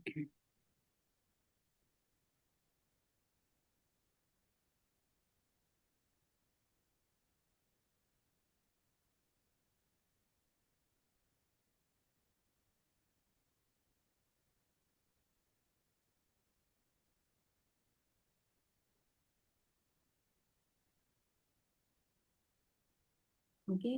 Okay,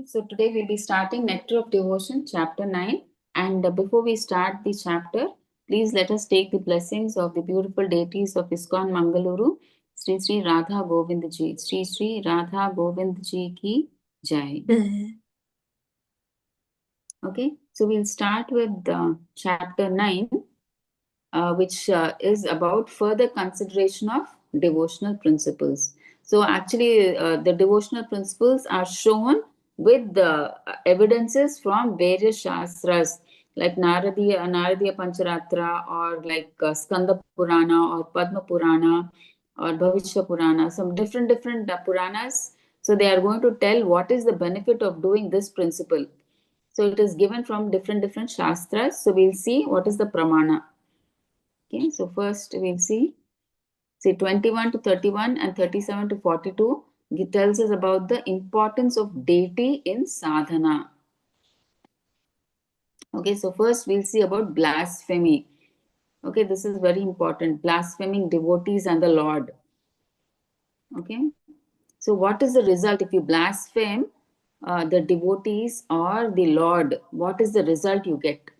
so today we'll be starting Nectar of Devotion, chapter 9. And before we start the chapter, please let us take the blessings of the beautiful deities of ISKCON Mangaluru, Sri Sri Radha Govind Ji. Sri Sri Radha Govind Ji ki Jai. Okay, so we'll start with chapter 9, which is about further consideration of devotional principles. So, actually, the devotional principles are shown with the evidences from various shastras like Naradiya Pancharatra, or like Skanda Purana or Padma Purana or Bhavishya Purana, some different Puranas. So, they are going to tell what is the benefit of doing this principle. So, it is given from different shastras. So, we'll see what is the pramana. Okay, so first we'll see 21 to 31 and 37 to 42. It tells us about the importance of deity in sadhana. Okay, so first we'll see about blasphemy. Okay, this is very important. Blaspheming devotees and the Lord. Okay, so what is the result if you blaspheme the devotees or the Lord? What is the result you get?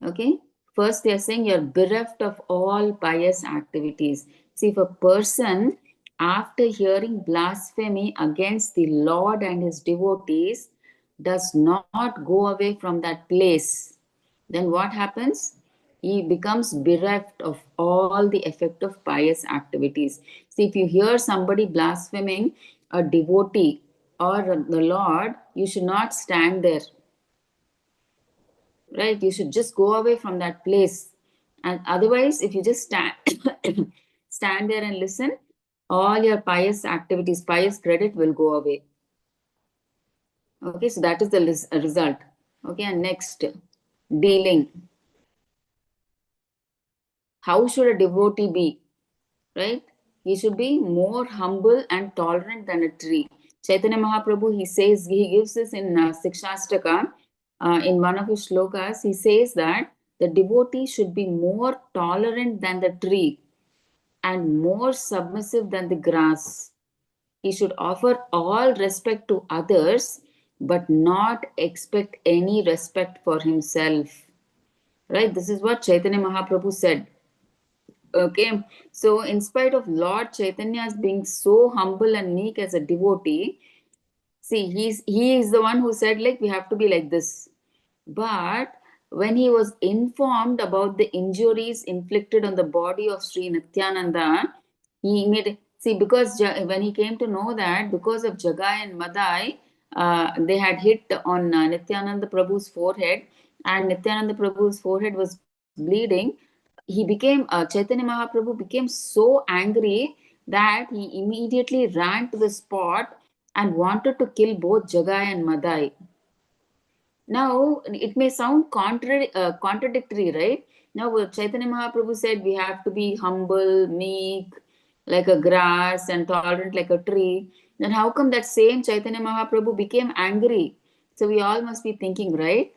Okay, first they are saying you're bereft of all pious activities. See, if a person, after hearing blasphemy against the Lord and his devotees, does not go away from that place, then what happens? He becomes bereft of all the effect of pious activities. See, if you hear somebody blaspheming a devotee or the Lord, you should not stand there, right? You should just go away from that place. And otherwise, if you just stand there and listen, all your pious activities, pious credit will go away. Okay, so that is the result. Okay, and next, dealing. How should a devotee be? Right? He should be more humble and tolerant than a tree. Chaitanya Mahaprabhu, he says, he gives this in Sikshastaka, in one of his shlokas, he says that the devotee should be more tolerant than the tree and more submissive than the grass. He should offer all respect to others, but not expect any respect for himself. Right? This is what Chaitanya Mahaprabhu said. Okay, so in spite of Lord Chaitanya's being so humble and meek as a devotee, see, he is the one who said, like, we have to be like this. But when he was informed about the injuries inflicted on the body of Sri Nityananda, he made, see, because when he came to know that because of Jagai and Madai, they had hit on Nityananda Prabhu's forehead, and Nityananda Prabhu's forehead was bleeding, Chaitanya Mahaprabhu became so angry that he immediately ran to the spot and wanted to kill both Jagai and Madai. Now, it may sound contradictory, right? Now, Chaitanya Mahaprabhu said we have to be humble, meek, like a grass, and tolerant like a tree. Then how come that same Chaitanya Mahaprabhu became angry? So we all must be thinking, right?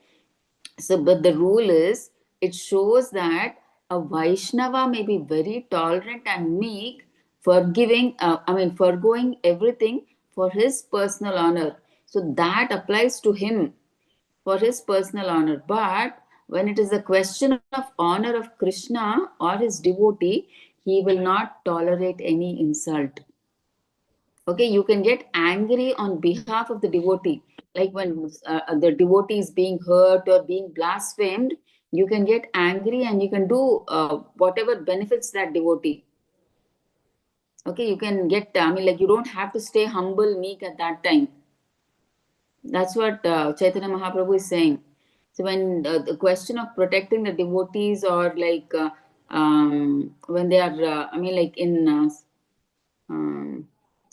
So, but the rule is, it shows that a Vaishnava may be very tolerant and meek, forgoing everything for his personal honor. So that applies to him for his personal honor. But when it is a question of honor of Krishna or his devotee, he will not tolerate any insult. Okay, you can get angry on behalf of the devotee. Like when the devotee is being hurt or being blasphemed, you can get angry and you can do whatever benefits that devotee. Okay, you can get, like you don't have to stay humble, meek at that time. That's what Chaitanya Mahaprabhu is saying. So when the question of protecting the devotees, or like when they are,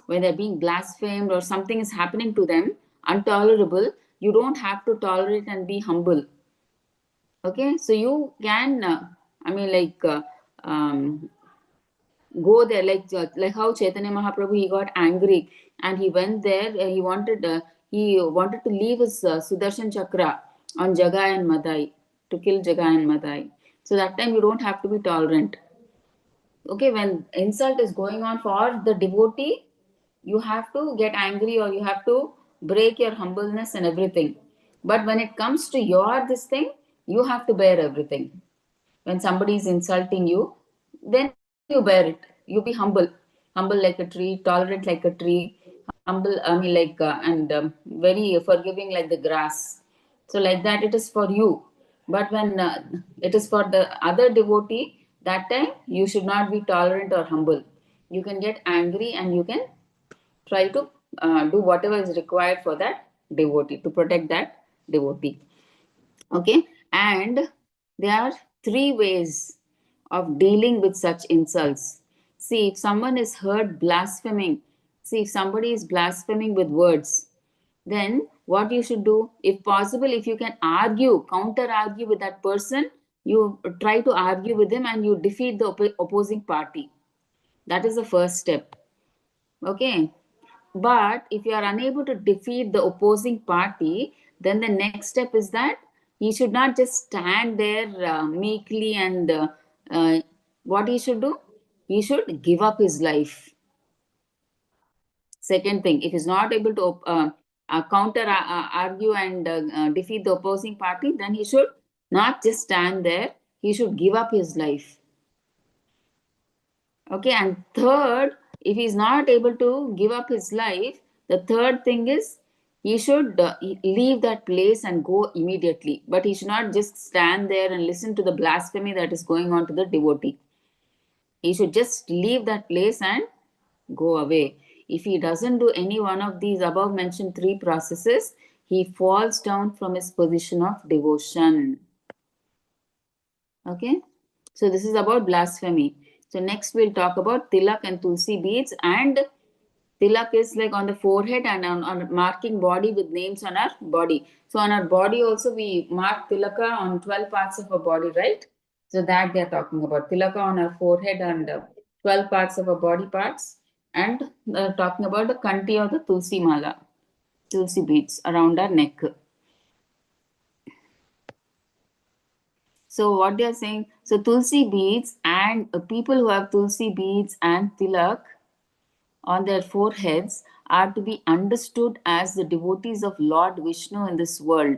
when they're being blasphemed or something is happening to them, intolerable, you don't have to tolerate and be humble. Okay, so you can, go there, like how Chaitanya Mahaprabhu, he got angry and he went there. He wanted to leave his Sudarshan Chakra on Jagai and Madai, to kill Jagai and Madai. So that time you don't have to be tolerant. Okay, when insult is going on for the devotee, you have to get angry or you have to break your humbleness and everything. But when it comes to your this thing, you have to bear everything. When somebody is insulting you, then you bear it. You be humble like a tree, tolerant like a tree, humble, very forgiving like the grass. So like that it is for you. But when it is for the other devotee, that time you should not be tolerant or humble. You can get angry and you can try to do whatever is required for that devotee, to protect that devotee. Okay, and there are three ways of dealing with such insults. See, if someone is heard blaspheming, see, if somebody is blaspheming with words, then what you should do, if possible, if you can argue, counter argue with that person, you try to argue with him and you defeat the opposing party. That is the first step. Okay, but if you are unable to defeat the opposing party, then the next step is that he should not just stand there meekly and what he should do? He should give up his life. Second thing, if he's not able to counter argue and defeat the opposing party, then he should not just stand there, he should give up his life. Okay, and third, if he's not able to give up his life, the third thing is he should leave that place and go immediately. But he should not just stand there and listen to the blasphemy that is going on to the devotee. He should just leave that place and go away. If he doesn't do any one of these above mentioned three processes, he falls down from his position of devotion. Okay, so this is about blasphemy. So next we'll talk about tilak and tulsi beads. And tilak is like on the forehead and on marking body with names on our body. So on our body also we mark tilaka on 12 parts of our body, right? So that they are talking about tilaka on our forehead and 12 parts of our body parts, and talking about the kanti or the tulsi mala, tulsi beads around our neck. So what they are saying, so tulsi beads and people who have tulsi beads and tilak on their foreheads are to be understood as the devotees of Lord Vishnu in this world.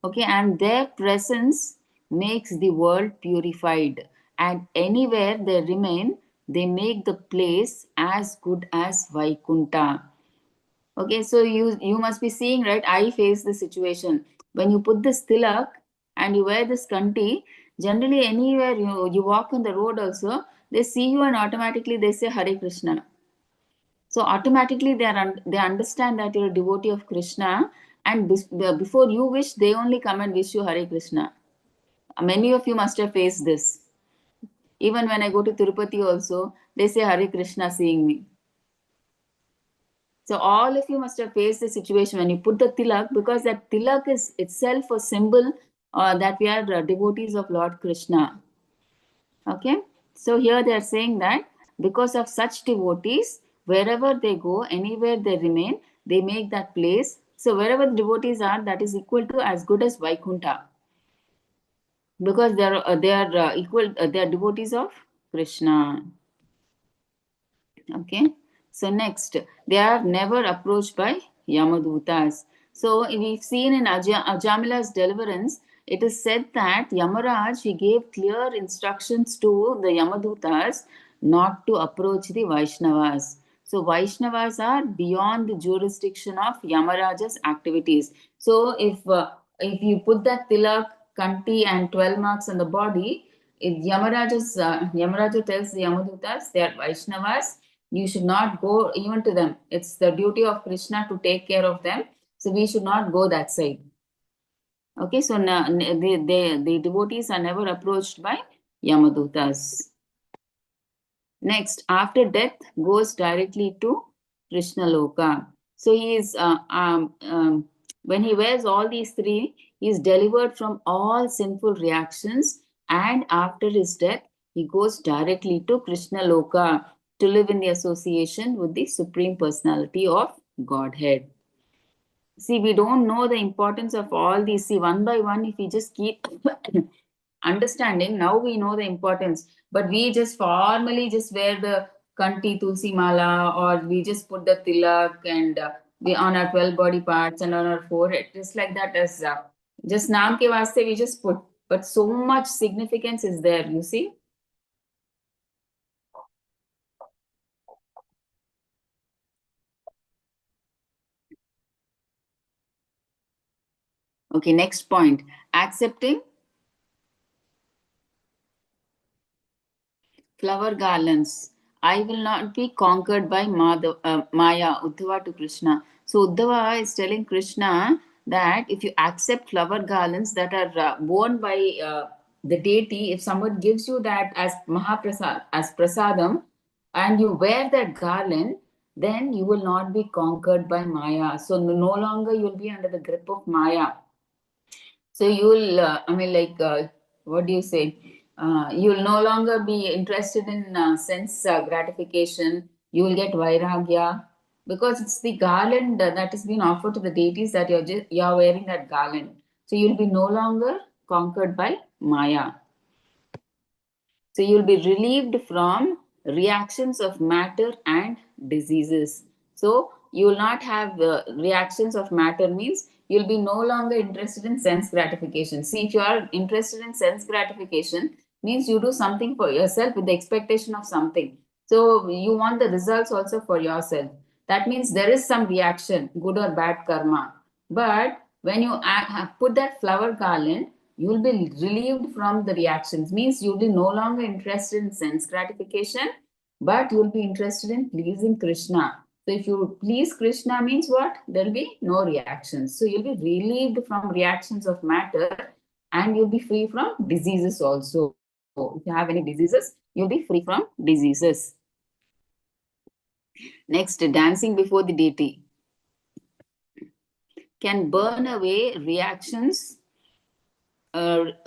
Okay, and their presence makes the world purified, and anywhere they remain, they make the place as good as Vaikunta. Okay, so you must be seeing, right? I face the situation when you put this tilak and you wear this kanti. Generally, anywhere you walk on the road, also they see you and automatically they say Hare Krishna. So automatically they understand that you're a devotee of Krishna, and before you wish, they only come and wish you Hare Krishna. Many of you must have faced this. Even when I go to Tirupati, also they say Hare Krishna seeing me. So all of you must have faced the situation when you put the tilak, because that tilak is itself a symbol that we are devotees of Lord Krishna. Okay, so here they are saying that because of such devotees, wherever they go, anywhere they remain, they make that place. So wherever the devotees are, that is equal to as good as Vaikunta, because they are equal. They are devotees of Krishna. Okay, so next, they are never approached by Yamadutas. So we've seen in Ajamila's deliverance, it is said that Yamaraj, he gave clear instructions to the Yamadutas not to approach the Vaishnavas. So Vaishnavas are beyond the jurisdiction of Yamaraja's activities. So if you put that tilak, kanti and 12 marks on the body, if Yamaraja tells the Yamadutas they are Vaishnavas, you should not go even to them. It's the duty of Krishna to take care of them. So we should not go that side. Okay, so the devotees are never approached by Yamadutas. Next, after death, goes directly to Krishna Loka. So he is When he wears all these three, he is delivered from all sinful reactions, and after his death, he goes directly to Krishna Loka to live in the association with the Supreme Personality of Godhead. See, we don't know the importance of all these. See, one by one, if we just keep understanding, now we know the importance. But we just formally just wear the kanti tulsi mala, or we just put the tilak and we on our 12 body parts and on our forehead, just like that, as just naam ke vaste we just put. But so much significance is there, you see. Okay, next point, accepting flower garlands. I will not be conquered by Maya, Uddhava to Krishna. So Uddhava is telling Krishna that if you accept flower garlands that are worn by the deity, if someone gives you that as Mahaprasad, as prasadam, and you wear that garland, then you will not be conquered by Maya. So no longer you will be under the grip of Maya. So you'll, what do you say? You'll no longer be interested in sense gratification. You will get vairagya because it's the garland that has been offered to the deities that you're wearing that garland. So you'll be no longer conquered by Maya. So you'll be relieved from reactions of matter and diseases. So you will not have reactions of matter, means you'll be no longer interested in sense gratification. See, if you are interested in sense gratification, means you do something for yourself with the expectation of something. So you want the results also for yourself. That means there is some reaction, good or bad karma. But when you put that flower garland, you will be relieved from the reactions, means you'll be no longer interested in sense gratification, but you'll be interested in pleasing Krishna. So if you please Krishna, means what? There'll be no reactions. So you'll be relieved from reactions of matter, and you'll be free from diseases also. If you have any diseases, you'll be free from diseases. Next, dancing before the deity can burn away reactions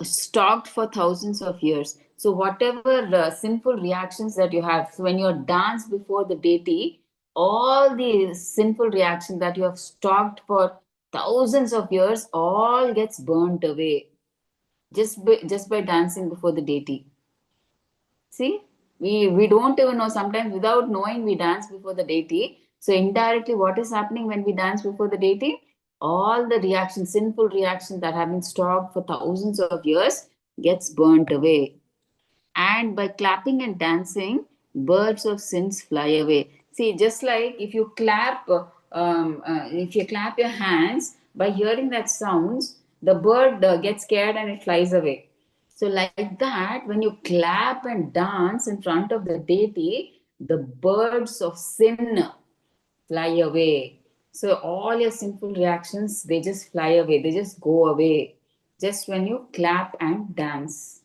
stocked for thousands of years. So whatever sinful reactions that you have, so when you dance before the deity, all the sinful reactions that you have stocked for thousands of years all gets burnt away just by dancing before the deity. See, we don't even know, sometimes without knowing we dance before the deity. So indirectly, what is happening when we dance before the deity? All the reactions, sinful reactions that have been stored for thousands of years gets burnt away. And by clapping and dancing, birds of sins fly away. See, just like if you clap your hands, by hearing that sounds, the bird gets scared and it flies away. So, like that, when you clap and dance in front of the deity, the birds of sin fly away. So, all your sinful reactions, they just fly away, they just go away just when you clap and dance.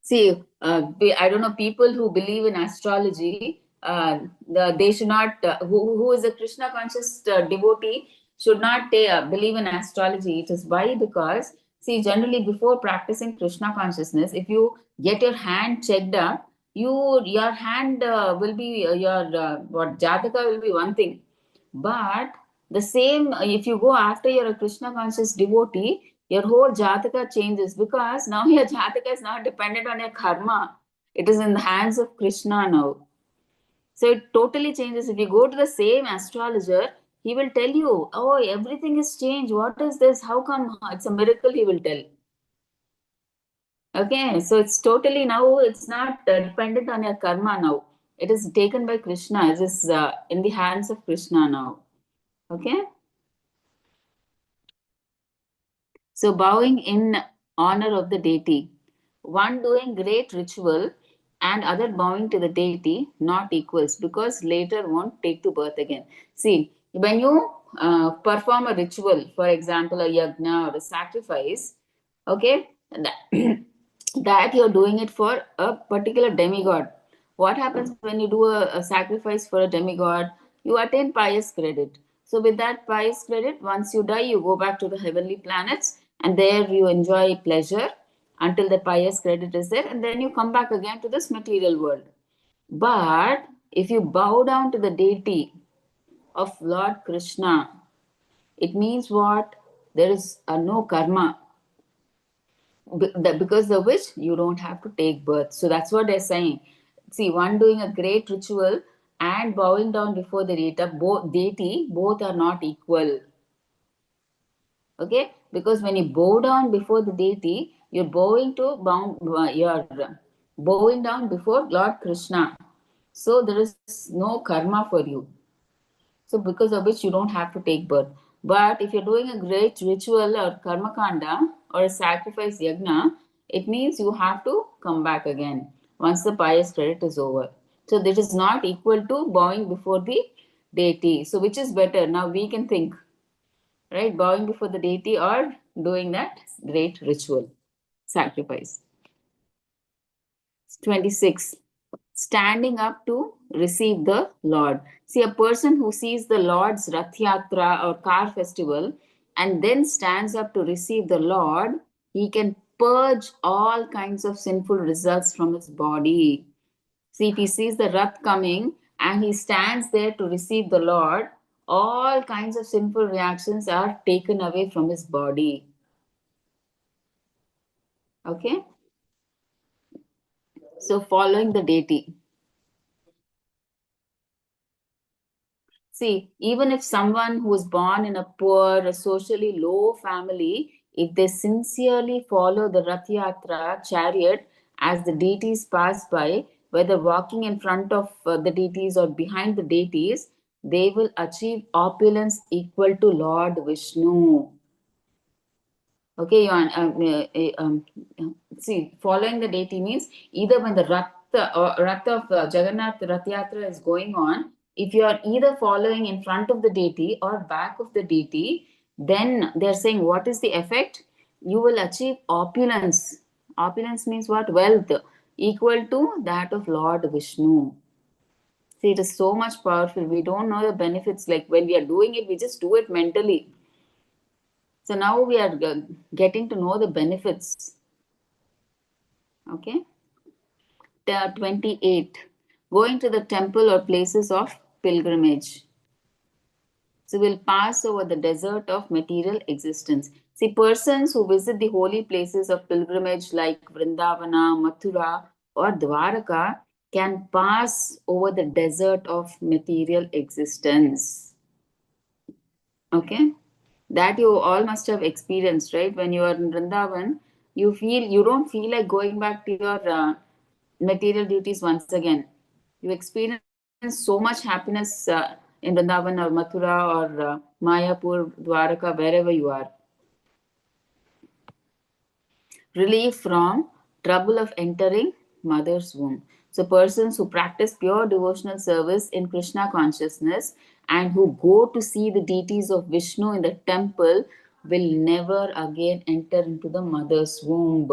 See, I don't know, people who believe in astrology, they should not, who is a Krishna conscious devotee, should not believe in astrology. It is why? Because, see, generally before practicing Krishna consciousness, if you get your hand checked up, your hand will be, what, Jataka will be one thing. But the same, if you go after you're a Krishna conscious devotee, your whole Jataka changes because now your Jataka is not dependent on your karma. It is in the hands of Krishna now. So it totally changes. If you go to the same astrologer, he will tell you, oh, everything is changed. What is this? How come? It's a miracle, he will tell. Okay, so it's totally now, it's not dependent on your karma now. It is taken by Krishna. It is in the hands of Krishna now. Okay. So, bowing in honor of the deity, one doing great ritual and other bowing to the deity, not equals, because later won't take to birth again. See, when you perform a ritual, for example, a yagna or a sacrifice, okay, that, that you're doing it for a particular demigod. What happens when you do a sacrifice for a demigod? You attain pious credit. So with that pious credit, once you die, you go back to the heavenly planets and there you enjoy pleasure until the pious credit is there, and then you come back again to this material world. But if you bow down to the deity of Lord Krishna, it means what? There is no karma, because of which you don't have to take birth. So that's what they're saying. See, one doing a great ritual and bowing down before the deity, both are not equal. Okay, because when you bow down before the deity, you're bowing down before Lord Krishna. So there is no karma for you. So because of which you don't have to take birth. But if you're doing a great ritual or karma kanda or a sacrifice yagna, it means you have to come back again once the pious credit is over. So this is not equal to bowing before the deity. So which is better? Now we can think, right? Bowing before the deity or doing that great ritual sacrifice. 26. Standing up to receive the Lord. See, a person who sees the Lord's Rath Yatra or car festival and then stands up to receive the Lord, he can purge all kinds of sinful results from his body. See, if he sees the Rath coming and he stands there to receive the Lord, all kinds of sinful reactions are taken away from his body. Okay? So, following the deity. See, even if someone who is born in a poor, a socially low family, if they sincerely follow the Rath Yatra chariot as the deities pass by, whether walking in front of the deities or behind the deities, they will achieve opulence equal to Lord Vishnu. Okay, see, following the deity means either when the Rath of Jagannath Rath Yatra is going on, if you are either following in front of the deity or back of the deity, then they're saying what is the effect? You will achieve opulence. Opulence means what? Wealth equal to that of Lord Vishnu. See, it is so much powerful. We don't know the benefits. Like when we are doing it, we just do it mentally. So now we are getting to know the benefits. Okay. 28. Going to the temple or places of pilgrimage. So we'll pass over the desert of material existence. See, persons who visit the holy places of pilgrimage like Vrindavana, Mathura, or Dwaraka can pass over the desert of material existence. Okay, that you all must have experienced, right? When you are in Vrindavan, you don't feel like going back to your material duties once again. You experience so much happiness in Vrindavan or Mathura or Mayapur, Dwaraka, wherever you are. Relief from trouble of entering mother's womb. So persons who practice pure devotional service in Krishna consciousness and who go to see the deities of Vishnu in the temple will never again enter into the mother's womb.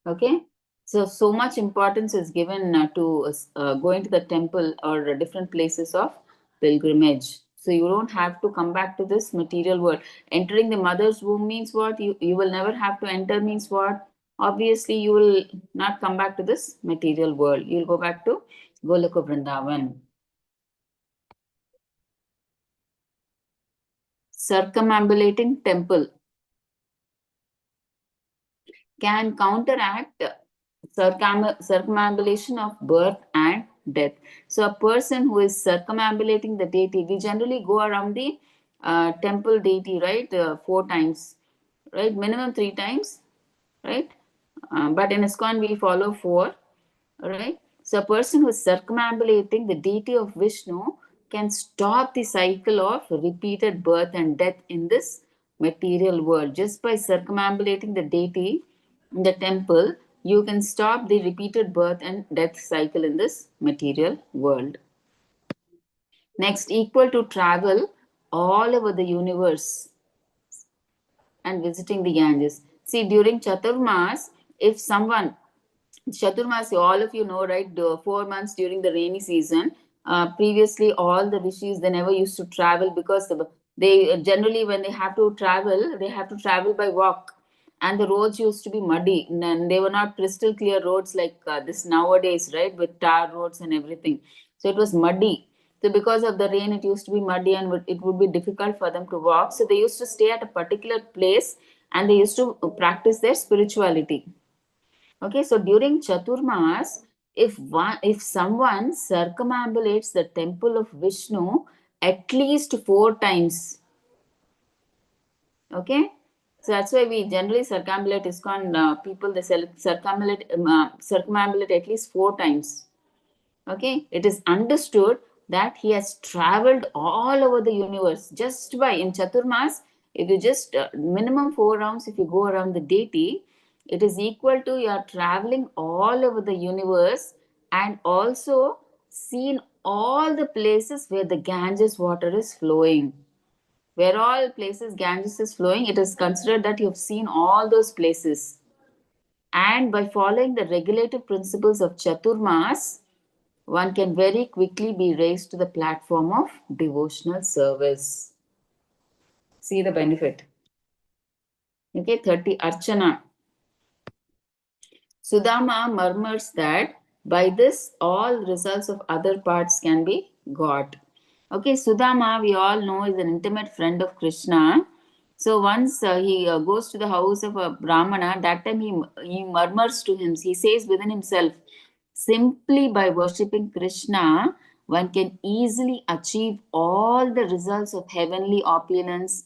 Okay, so much importance is given to going to the temple or different places of pilgrimage. So you don't have to come back to this material world. Entering the mother's womb means what? You will never have to enter means what? Obviously, you will not come back to this material world. You'll go back to Goloka Vrindavan. Circumambulating temple can counteract circumambulation of birth and death. So, a person who is circumambulating the deity, we generally go around the temple deity, right? 4 times, right? Minimum 3 times, right? But in ISKCON, we follow 4, right? So, a person who is circumambulating the deity of Vishnu can stop the cycle of repeated birth and death in this material world just by circumambulating the deity in the temple. You can stop the repeated birth and death cycle in this material world. Next, equal to travel all over the universe and visiting the Ganges. See, during Chaturmas, if someone Chaturmasi, all of you know, right? The 4 months during the rainy season, previously all the rishis, they never used to travel because they generally, when they have to travel, they have to travel by walk, and the roads used to be muddy, and they were not crystal clear roads like this nowadays, right, with tar roads and everything. So it was muddy. So because of the rain, it used to be muddy, and it would be difficult for them to walk. So they used to stay at a particular place, and they used to practice their spirituality. Okay, so during Chaturmas, if someone circumambulates the temple of Vishnu at least 4 times, okay, so that's why we generally circumambulate ISKCON people. They circumambulate at least 4 times. Okay, it is understood that he has traveled all over the universe just by, in Chaturmas, if you just minimum 4 rounds, if you go around the deity, it is equal to you are traveling all over the universe, and also seen all the places where the Ganges water is flowing. Where all places Ganges is flowing, it is considered that you have seen all those places. And by following the regulative principles of Chaturmas, one can very quickly be raised to the platform of devotional service. See the benefit. Okay, 30, Archana. Sudama murmurs that by this all results of other parts can be got. Okay, Sudama, we all know, is an intimate friend of Krishna. So once he goes to the house of a Brahmana, that time he murmurs to him. He says within himself, simply by worshipping Krishna, one can easily achieve all the results of heavenly opulence,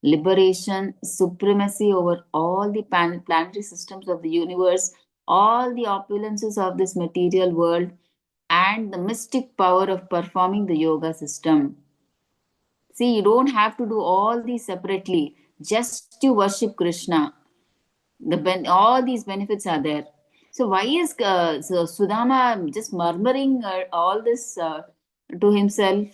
liberation, supremacy over all the planetary systems of the universe, all the opulences of this material world, and the mystic power of performing the yoga system. See, you don't have to do all these separately, just you worship Krishna. All these benefits are there. So why is Sudama just murmuring all this to himself?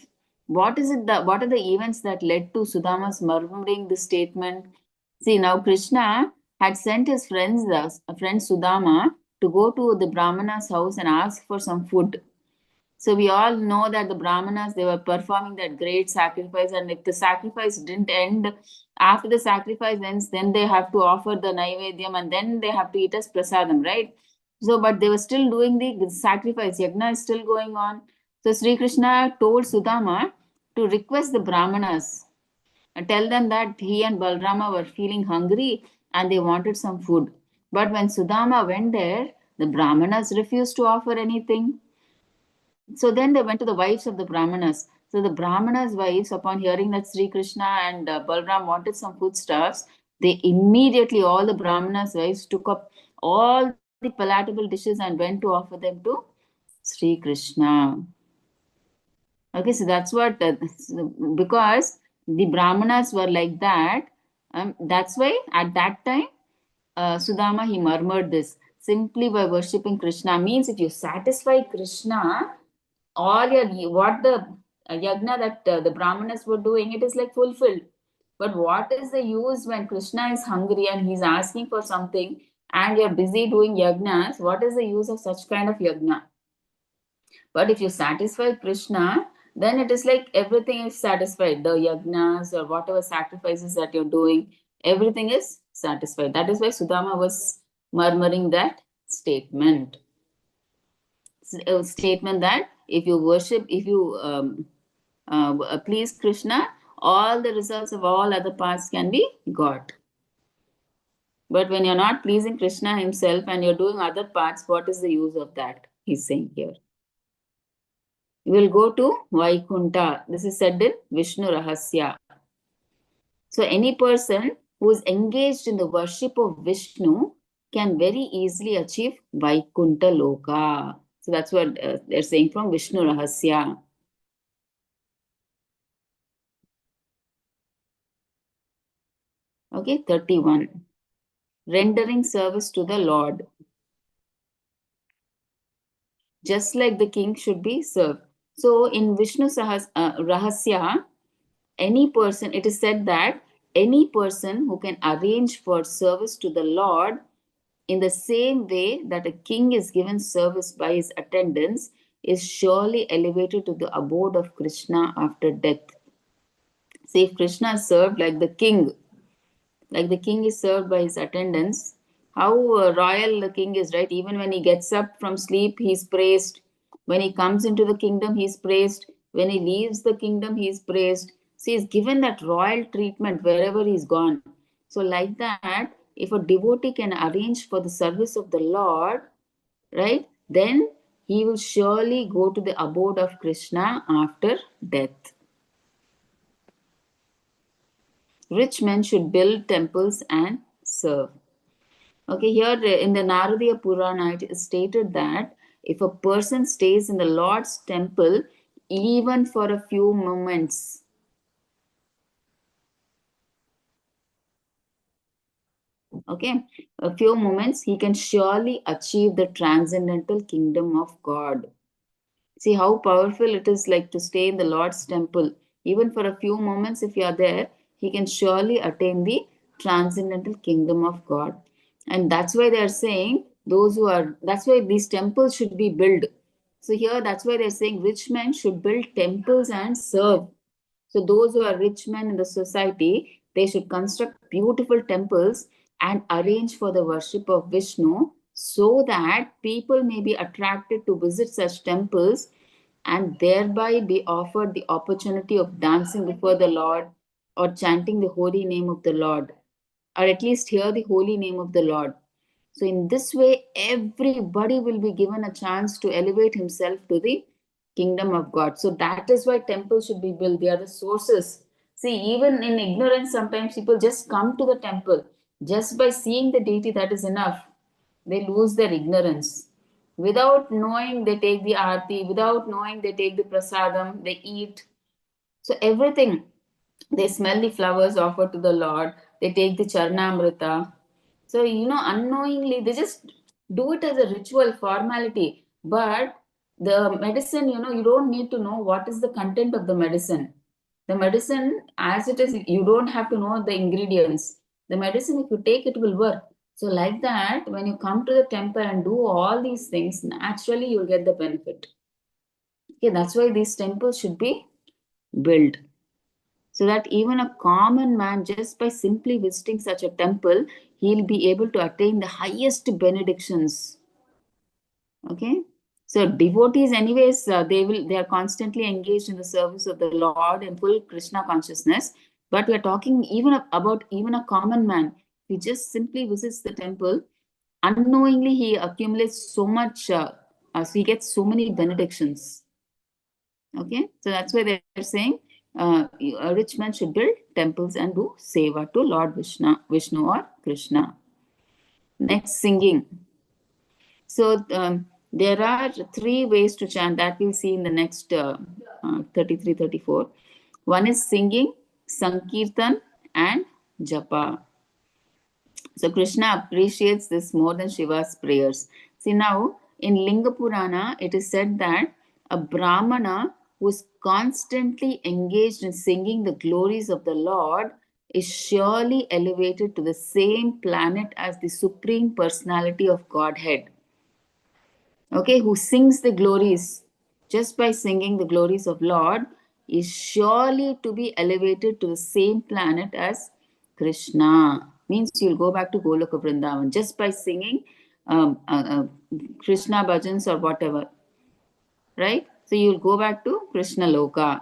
What is it that, what are the events that led to Sudama's murmuring this statement? See, now Krishna had sent his friend Sudama, to go to the Brahmana's house and ask for some food. So we all know that the Brahmanas, they were performing that great sacrifice, and if the sacrifice didn't end, after the sacrifice ends, then they have to offer the Naivedyam, and then they have to eat as prasadam, right? So, but they were still doing the sacrifice. Yagna is still going on. So Sri Krishna told Sudama to request the Brahmanas and tell them that he and Balrama were feeling hungry and they wanted some food. But when Sudama went there, the Brahmanas refused to offer anything. So then they went to the wives of the Brahmanas. So the Brahmanas' wives, upon hearing that Sri Krishna and Balram wanted some foodstuffs, they immediately, all the Brahmanas' wives, took up all the palatable dishes and went to offer them to Sri Krishna. Okay, so that's what, because the Brahmanas were like that, that's why at that time, Sudama, he murmured this. Simply by worshipping Krishna means if you satisfy Krishna, all your what the yagna that the Brahmanas were doing, it is like fulfilled. But what is the use when Krishna is hungry and he's asking for something and you're busy doing yagnas? What is the use of such kind of yagna? But if you satisfy Krishna, then it is like everything is satisfied. The yagnas or whatever sacrifices that you're doing, everything is satisfied. That is why Sudama was murmuring that statement. A statement that if you worship, if you please Krishna, all the results of all other paths can be got. But when you're not pleasing Krishna himself and you're doing other paths, what is the use of that? He's saying here. We will go to Vaikunta. This is said in Vishnu Rahasya. So any person who is engaged in the worship of Vishnu can very easily achieve Vaikunta Loka. So that's what they're saying from Vishnu Rahasya. Okay, 31. Rendering service to the Lord. Just like the king should be served. So in Vishnu Rahasya, any person, it is said that any person who can arrange for service to the Lord in the same way that a king is given service by his attendants, is surely elevated to the abode of Krishna after death. See, if Krishna is served like the king is served by his attendants, how royal the king is, right? Even when he gets up from sleep, he's praised. When he comes into the kingdom, he's praised. When he leaves the kingdom, he's praised. See, he's given that royal treatment wherever he's gone. So, like that, if a devotee can arrange for the service of the Lord, right, then he will surely go to the abode of Krishna after death. Rich men should build temples and serve. Okay, here in the Naradiya Purana, it is stated that if a person stays in the Lord's temple even for a few moments, okay, a few moments, he can surely achieve the transcendental kingdom of God. See how powerful it is, like to stay in the Lord's temple. Even for a few moments, if you are there, he can surely attain the transcendental kingdom of God. And that's why they are saying, that's why these temples should be built. So here, that's why they're saying rich men should build temples and serve. So those who are rich men in the society, they should construct beautiful temples and arrange for the worship of Vishnu so that people may be attracted to visit such temples and thereby be offered the opportunity of dancing before the Lord or chanting the holy name of the Lord, or at least hear the holy name of the Lord. So, in this way, everybody will be given a chance to elevate himself to the kingdom of God. So, that is why temples should be built. They are the sources. See, even in ignorance, sometimes people just come to the temple. Just by seeing the deity, that is enough. They lose their ignorance. Without knowing, they take the aarti. Without knowing, they take the prasadam. They eat. So, everything. They smell the flowers offered to the Lord. They take the charnamrita. So, unknowingly, they just do it as a ritual formality. But the medicine, you don't need to know what is the content of the medicine. The medicine, as it is, you don't have to know the ingredients. The medicine, if you take, it will work. So, like that, when you come to the temple and do all these things, naturally you'll get the benefit. Okay, that's why these temples should be built, so that even a common man, just by simply visiting such a temple, he'll be able to attain the highest benedictions. Okay, so devotees, anyways, they are constantly engaged in the service of the Lord in full Krishna consciousness. But we are talking even about even a common man. He just simply visits the temple. Unknowingly, he accumulates so much. So he gets so many benedictions. Okay, so that's why they're saying a rich man should build temples and do seva to Lord Vishnu or Krishna. Next, singing. So there are three ways to chant that we'll see in the next 33, 34. One is singing, Sankirtan, and Japa. So Krishna appreciates this more than Shiva's prayers. See, now in Linga Purana, it is said that a Brahmana who is constantly engaged in singing the glories of the Lord is surely elevated to the same planet as the Supreme Personality of Godhead. Okay, who sings the glories, just by singing the glories of Lord, is surely to be elevated to the same planet as Krishna. Means you'll go back to Goloka Vrindavan just by singing Krishna bhajans or whatever, right? So you'll go back to Krishna Loka.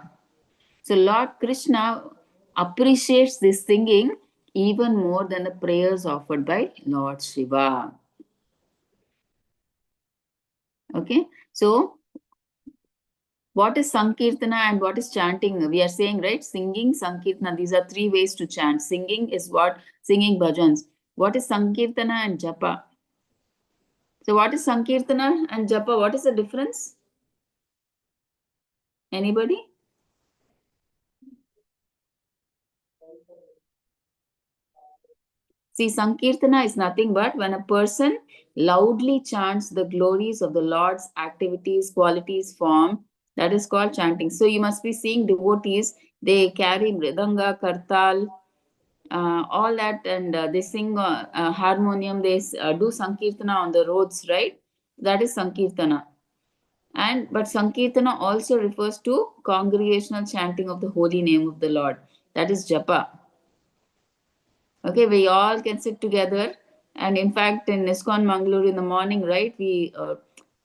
So Lord Krishna appreciates this singing even more than the prayers offered by Lord Shiva. Okay, so what is Sankirtana and what is chanting? We are saying, right? Singing, Sankirtana. These are three ways to chant. Singing is what? Singing bhajans. What is Sankirtana and Japa? So, what is Sankirtana and Japa? What is the difference? Anybody? See, Sankirtana is nothing but when a person loudly chants the glories of the Lord's activities, qualities, form. That is called chanting. So, you must be seeing devotees, they carry mridanga, kartal, all that, and they sing harmonium, they do sankirtana on the roads, right? That is sankirtana. But Sankirtana also refers to congregational chanting of the holy name of the Lord. That is japa. Okay, we all can sit together, and in fact, in ISKCON Mangalore in the morning, right, we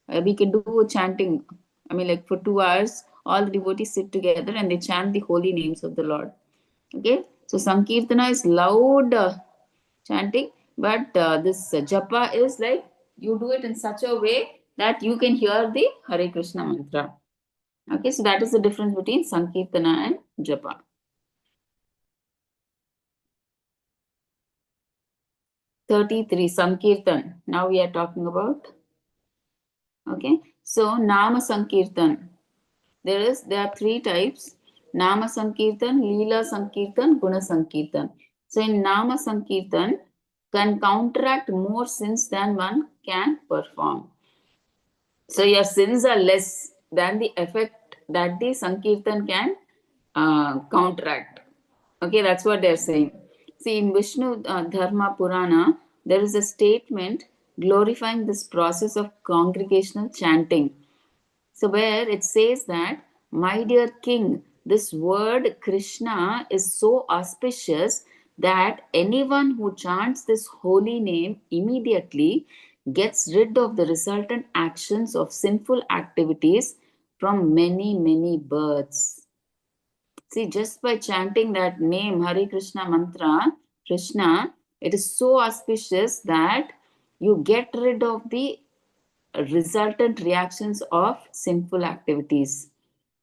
can do chanting. I mean, like for 2 hours, all the devotees sit together and they chant the holy names of the Lord. Okay, so Sankirtana is loud chanting, but this japa is like you do it in such a way that you can hear the Hare Krishna mantra. Okay, so that is the difference between Sankirtana and japa. 33 Sankirtan. Now we are talking about. Okay, so Nama Sankirtan. There are three types: Nama Sankirtan, Leela Sankirtan, Guna Sankirtan. So in Nama Sankirtan can counteract more sins than one can perform. So your sins are less than the effect that the Sankirtan can counteract. Okay, that's what they're saying. See, in Vishnu Dharma Purana, there is a statement glorifying this process of congregational chanting. So, where it says that, my dear king, this word Krishna is so auspicious that anyone who chants this holy name immediately gets rid of the resultant actions of sinful activities from many, many births. See, just by chanting that name, Hare Krishna mantra, Krishna, it is so auspicious that you get rid of the resultant reactions of sinful activities.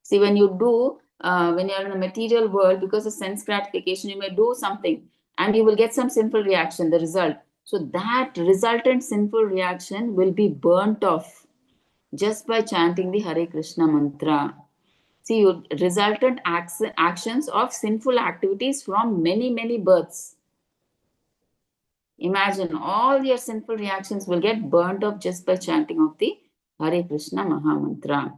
See, when you do, when you're in the material world, because of sense gratification, you may do something and you will get some sinful reaction, the result. So that resultant sinful reaction will be burnt off just by chanting the Hare Krishna mantra. See, you resultant actions of sinful activities from many, many births. Imagine all your sinful reactions will get burnt off just by chanting of the Hare Krishna Maha Mantra.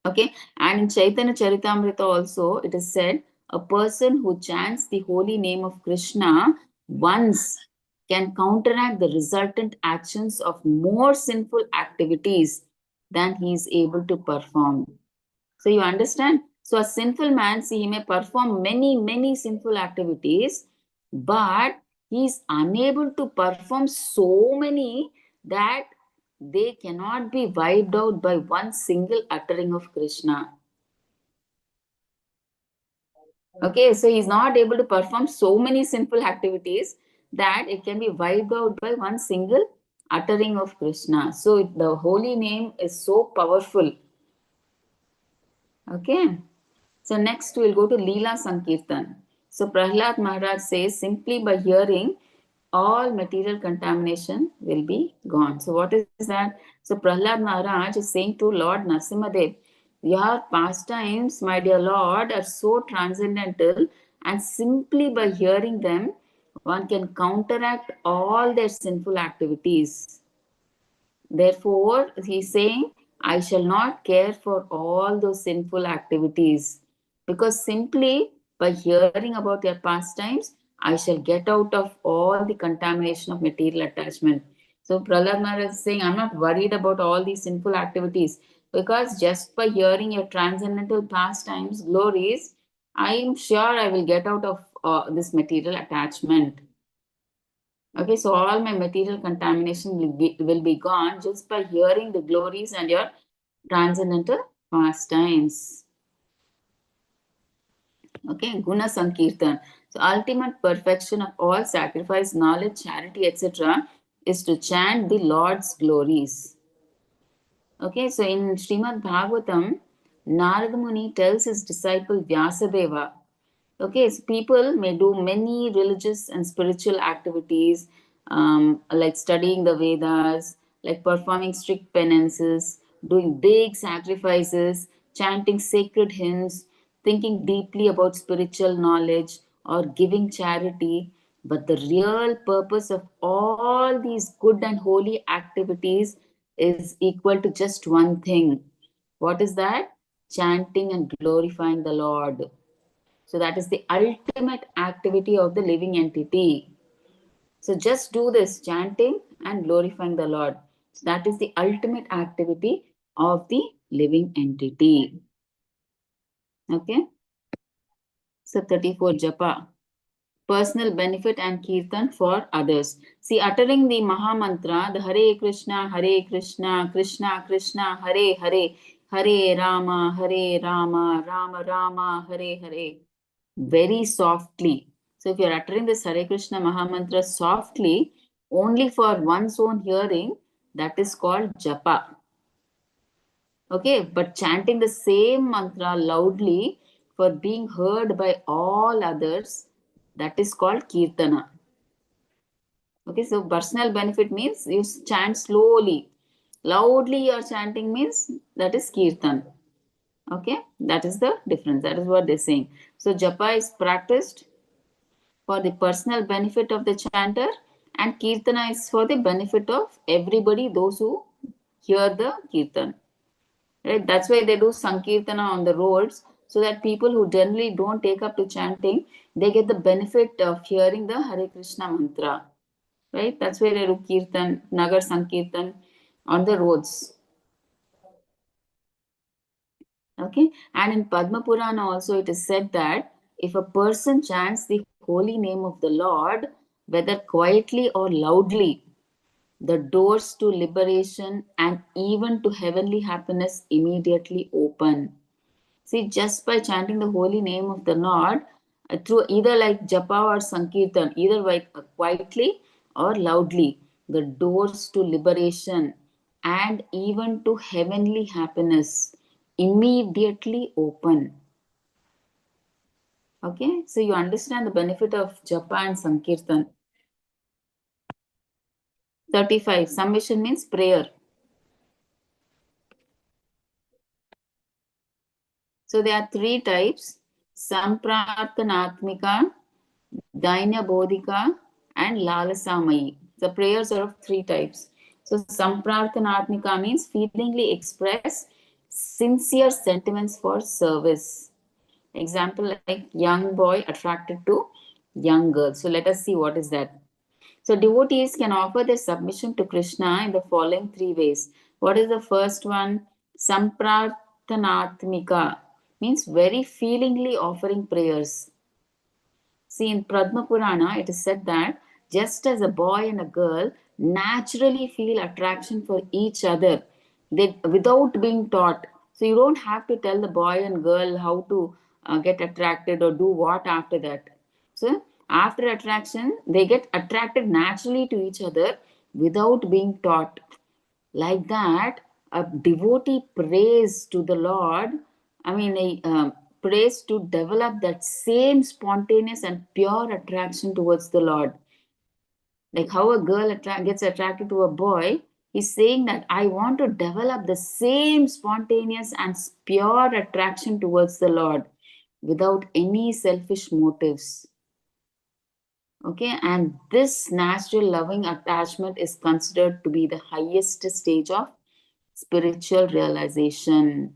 Okay, and in Chaitanya Charitamrita also it is said a person who chants the holy name of Krishna once can counteract the resultant actions of more sinful activities than he is able to perform. So you understand? So a sinful man, see, he may perform many, many sinful activities, but he is unable to perform so many that they cannot be wiped out by one single uttering of Krishna. Okay, so he's not able to perform so many sinful activities that it can be wiped out by one single uttering of Krishna. So the holy name is so powerful. Okay. So next we'll go to Leela Sankirtan. So Prahlad Maharaj says simply by hearing all material contamination will be gone. So what is that? So Prahlad Maharaj is saying to Lord Narasimhadev, your pastimes, my dear Lord, are so transcendental, and simply by hearing them, one can counteract all their sinful activities. Therefore, he's saying, I shall not care for all those sinful activities, because simply by hearing about their pastimes, I shall get out of all the contamination of material attachment. So, Prahlad Maharaj is saying, I'm not worried about all these sinful activities, because just by hearing your transcendental pastimes, glories, I am sure I will get out of this material attachment. Okay, so all my material contamination will be gone just by hearing the glories and your transcendental pastimes. Okay, Guna Sankirtan. So ultimate perfection of all sacrifice, knowledge, charity, etc. is to chant the Lord's glories. Okay, so in Srimad Bhagavatam, Narada Muni tells his disciple Vyasadeva. Okay, so people may do many religious and spiritual activities, like studying the Vedas, like performing strict penances, doing big sacrifices, chanting sacred hymns, thinking deeply about spiritual knowledge, or giving charity. But the real purpose of all these good and holy activities is equal to just one thing. What is that? Chanting and glorifying the Lord. So that is the ultimate activity of the living entity. So just do this chanting and glorifying the Lord. So that is the ultimate activity of the living entity. Okay. So 34 japa. Personal benefit and kirtan for others. See, uttering the Maha Mantra, the Hare Krishna, Krishna Krishna, Hare Hare, Hare Rama, Rama Rama, Hare Hare, very softly. So if you're uttering this Hare Krishna Maha Mantra softly, only for one's own hearing, that is called japa. Okay, but chanting the same mantra loudly for being heard by all others, that is called kirtana. Okay, so personal benefit means you chant slowly. Loudly you're chanting means that is kirtan. Okay, that is the difference. That is what they're saying. So japa is practiced for the personal benefit of the chanter, and kirtana is for the benefit of everybody, those who hear the kirtan. Right? That's why they do sankirtana on the roads, so that people who generally don't take up to chanting, they get the benefit of hearing the Hare Krishna mantra. Right? That's why they do kirtan, nagar sankirtan on the roads. Okay, and in Padma Purana also it is said that if a person chants the holy name of the Lord, whether quietly or loudly, the doors to liberation and even to heavenly happiness immediately open. See, just by chanting the holy name of the Lord, through either like japa or sankirtan, either by quietly or loudly, the doors to liberation and even to heavenly happiness immediately open. Okay, so you understand the benefit of japa and sankirtan. 35. Submission means prayer. So there are three types: Samprarthanatmika, Dainya Bodhika, and Lalasamayi. The prayers are of three types. So Samprarthanatmika means feelingly express sincere sentiments for service. Example like young boy attracted to young girl. So let us see what is that. So devotees can offer their submission to Krishna in the following three ways. What is the first one? Samprarthanatmika means very feelingly offering prayers. See, in Padma Purana, it is said that just as a boy and a girl naturally feel attraction for each other, they without being taught. So you don't have to tell the boy and girl how to get attracted or do what after that. So after attraction, they get attracted naturally to each other without being taught. Like that, a devotee prays to the Lord, prays to develop that same spontaneous and pure attraction towards the Lord. Like how a girl gets attracted to a boy, he's saying that I want to develop the same spontaneous and pure attraction towards the Lord without any selfish motives. Okay, and this natural loving attachment is considered to be the highest stage of spiritual realization.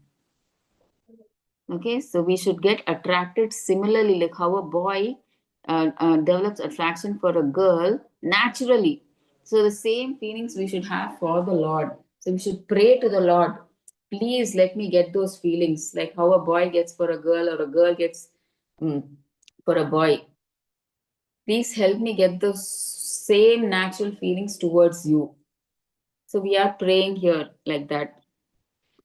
Okay, so we should get attracted similarly, like how a boy develops attraction for a girl naturally. So the same feelings we should have for the Lord. So we should pray to the Lord, please let me get those feelings, like how a boy gets for a girl or a girl gets for a boy. Please help me get those same natural feelings towards you. So we are praying here like that.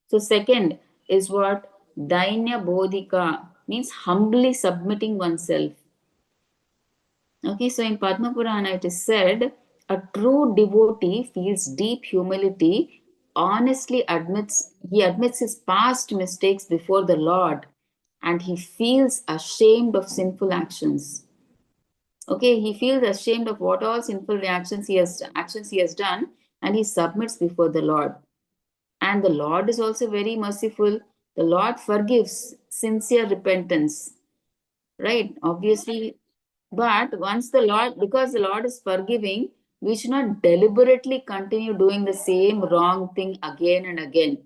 So second is what? Dainya Bodhika means humbly submitting oneself. Okay, so in Padma Purana it is said, a true devotee feels deep humility, honestly admits his past mistakes before the Lord, and he feels ashamed of sinful actions. Okay, he feels ashamed of what all sinful actions he has done, and he submits before the Lord. And the Lord is also very merciful. The Lord forgives sincere repentance, right? Obviously, but once the Lord, because the Lord is forgiving, we should not deliberately continue doing the same wrong thing again and again,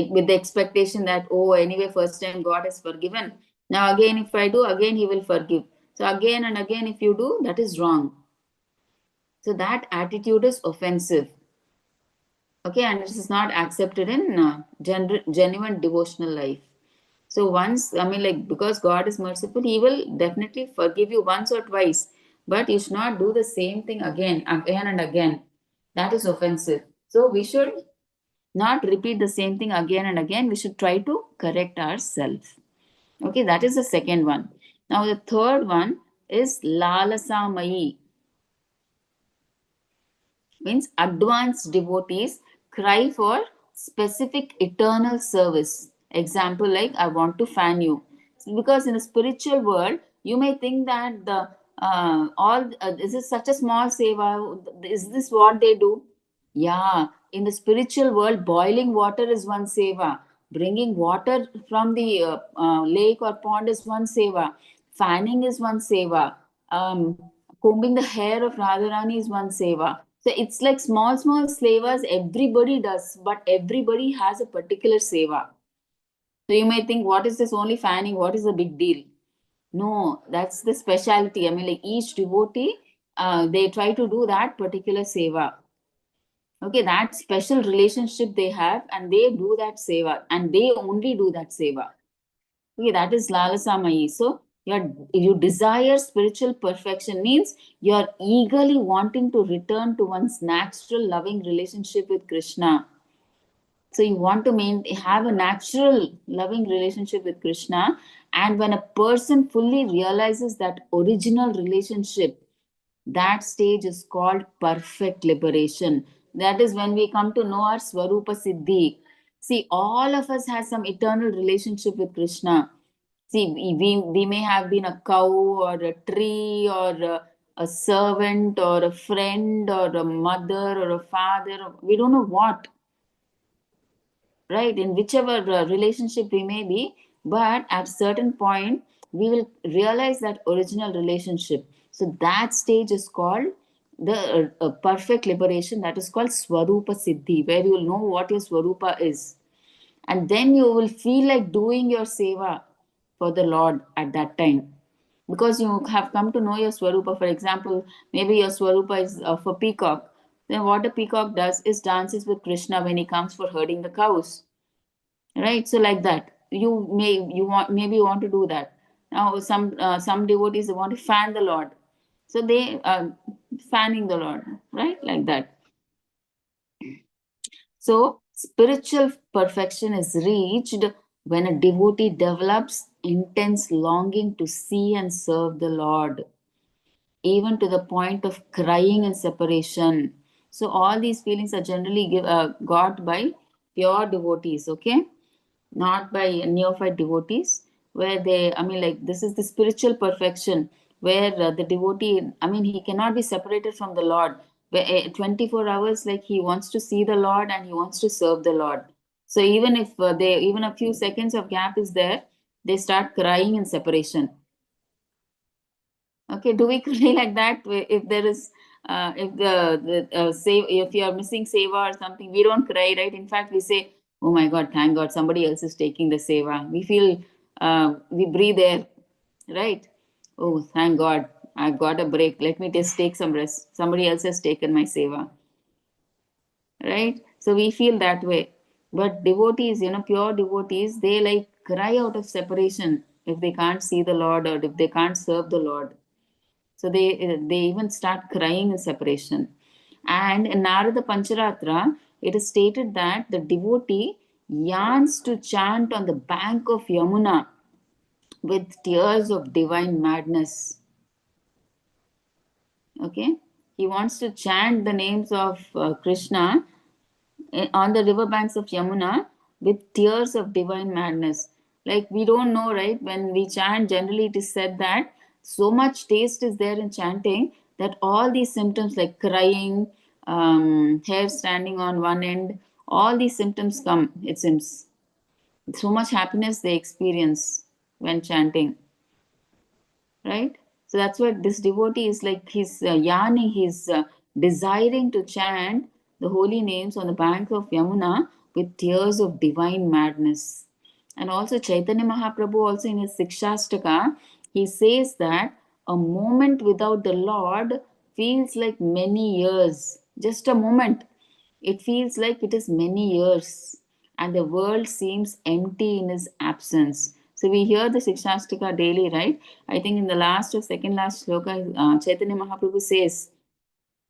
with the expectation that, oh, anyway, first time God has forgiven. Now, again, if I do, again, He will forgive. So, again and again, if you do, that is wrong. So, that attitude is offensive. Okay, and it is not accepted in genuine devotional life. So once, I mean, like, because God is merciful, He will definitely forgive you once or twice, but you should not do the same thing again and again. That is offensive. So we should not repeat the same thing again and again. We should try to correct ourselves. Okay, that is the second one. Now the third one is Lalasamayi, means advanced devotees cry for specific eternal service. Example, like, I want to fan you. Because in the spiritual world, you may think that the all this is such a small seva. Is this what they do? Yeah, in the spiritual world, boiling water is one seva. Bringing water from the lake or pond is one seva. Fanning is one seva. Combing the hair of Radharani is one seva. So it's like small, small sevas everybody does, but everybody has a particular seva. So you may think, what is this only fanning? What is the big deal? No, that's the specialty. I mean, like each devotee, they try to do that particular seva. Okay, that special relationship they have, and they do that seva, and they only do that seva. Okay, that is Lalasamayi. So you desire spiritual perfection means you're eagerly wanting to return to one's natural loving relationship with Krishna. So you want to have a natural loving relationship with Krishna, and when a person fully realizes that original relationship, that stage is called perfect liberation. That is when we come to know our Swarupa Siddhi. See, all of us has some eternal relationship with Krishna. See, we may have been a cow or a tree or a servant or a friend or a mother or a father. We don't know what, right? In whichever relationship we may be, but at certain point we will realize that original relationship. So that stage is called the perfect liberation. That is called Swarupa Siddhi, where you will know what your Swarupa is, and then you will feel like doing your seva for the Lord at that time, because you have come to know your Swarupa. For example, maybe your Swarupa is for peacock. Then what a peacock does is dances with Krishna when he comes for herding the cows, right? So like that, you want, maybe you want to do that. Now some devotees, they want to fan the Lord, so they are fanning the Lord, right? Like that. So spiritual perfection is reached when a devotee develops intense longing to see and serve the Lord, even to the point of crying and separation. So all these feelings are generally got by pure devotees, okay, not by neophyte devotees, where they, I mean, like, this is the spiritual perfection, where the devotee, I mean, he cannot be separated from the Lord, where 24 hours, like, he wants to see the Lord and he wants to serve the Lord. So even if even a few seconds of gap is there, they start crying in separation. Okay, do we cry like that if there is if the save, if you are missing seva or something? We don't cry, right? In fact, we say, "Oh my God, thank God, somebody else is taking the seva." We feel we breathe air, right? Oh, thank God, I got a break. Let me just take some rest. Somebody else has taken my seva, right? So we feel that way. But devotees, pure devotees, they like cry out of separation if they can't see the Lord or if they can't serve the Lord. So they even start crying in separation. And in Narada Pancharatra, it is stated that the devotee yearns to chant on the bank of Yamuna with tears of divine madness. Okay, he wants to chant the names of Krishna on the riverbanks of Yamuna with tears of divine madness. Like, we don't know, right? When we chant, generally it is said that so much taste is there in chanting that all these symptoms, like crying, hair standing on one end, all these symptoms come, it seems. So much happiness they experience when chanting, right? So that's what this devotee is like. He's yearning, he's desiring to chant the holy names on the bank of Yamuna with tears of divine madness. And also Chaitanya Mahaprabhu, also in his Sikshastaka, he says that a moment without the Lord feels like many years. Just a moment. it feels like it is many years, and the world seems empty in his absence. So we hear the Shikshastika daily, right? I think in the last or second last shloka, Chaitanya Mahaprabhu says,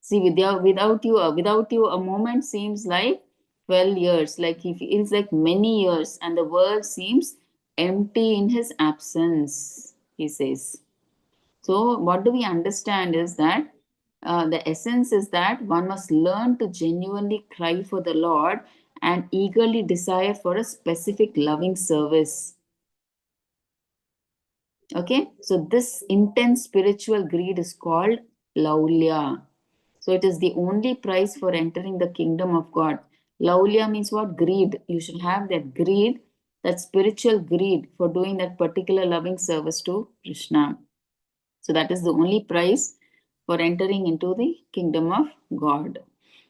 "See, without you, a moment seems like 12 years. Like he feels like many years, and the world seems empty in his absence." He says. So, what do we understand is that the essence is that one must learn to genuinely cry for the Lord and eagerly desire for a specific loving service. Okay, so this intense spiritual greed is called laulya. So, it is the only price for entering the kingdom of God. Laulya means what? Greed. You should have that greed, that spiritual greed for doing that particular loving service to Krishna. So that is the only price for entering into the kingdom of God.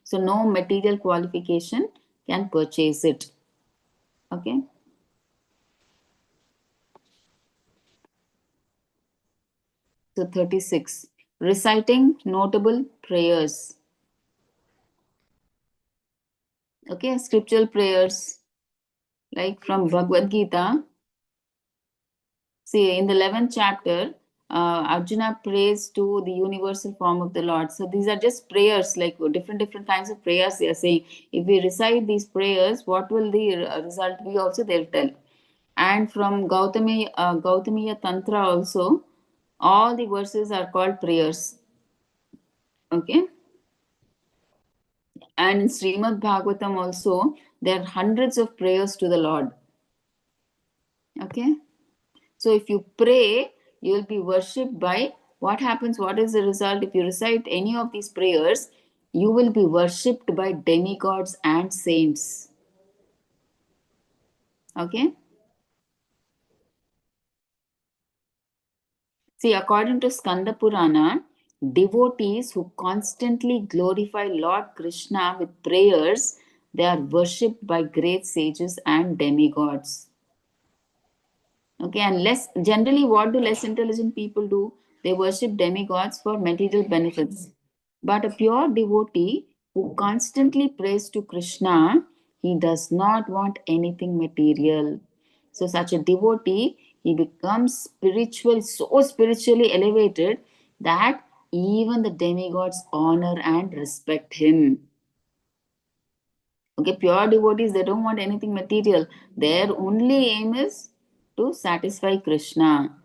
So no material qualification can purchase it. Okay. So 36. Reciting notable prayers. Okay. Scriptural prayers like from Bhagavad Gita. See, in the 11th chapter, Arjuna prays to the universal form of the Lord. So these are just prayers, like different kinds of prayers. They are saying, if we recite these prayers, what will the result be? Also, they'll tell. And from Gautamiya Tantra also, all the verses are called prayers. Okay, and in Srimad Bhagavatam also, there are hundreds of prayers to the Lord. Okay. So if you pray, you will be worshipped by what happens? What is the result? If you recite any of these prayers, you will be worshipped by demigods and saints. Okay? See, according to Skanda Purana, devotees who constantly glorify Lord Krishna with prayers, they are worshipped by great sages and demigods. Okay, and less generally, what do less intelligent people do? They worship demigods for material benefits. But a pure devotee who constantly prays to Krishna, he does not want anything material. So, such a devotee, he becomes spiritual, so spiritually elevated that even the demigods honor and respect him. Okay, pure devotees, they don't want anything material. Their only aim is to satisfy Krishna.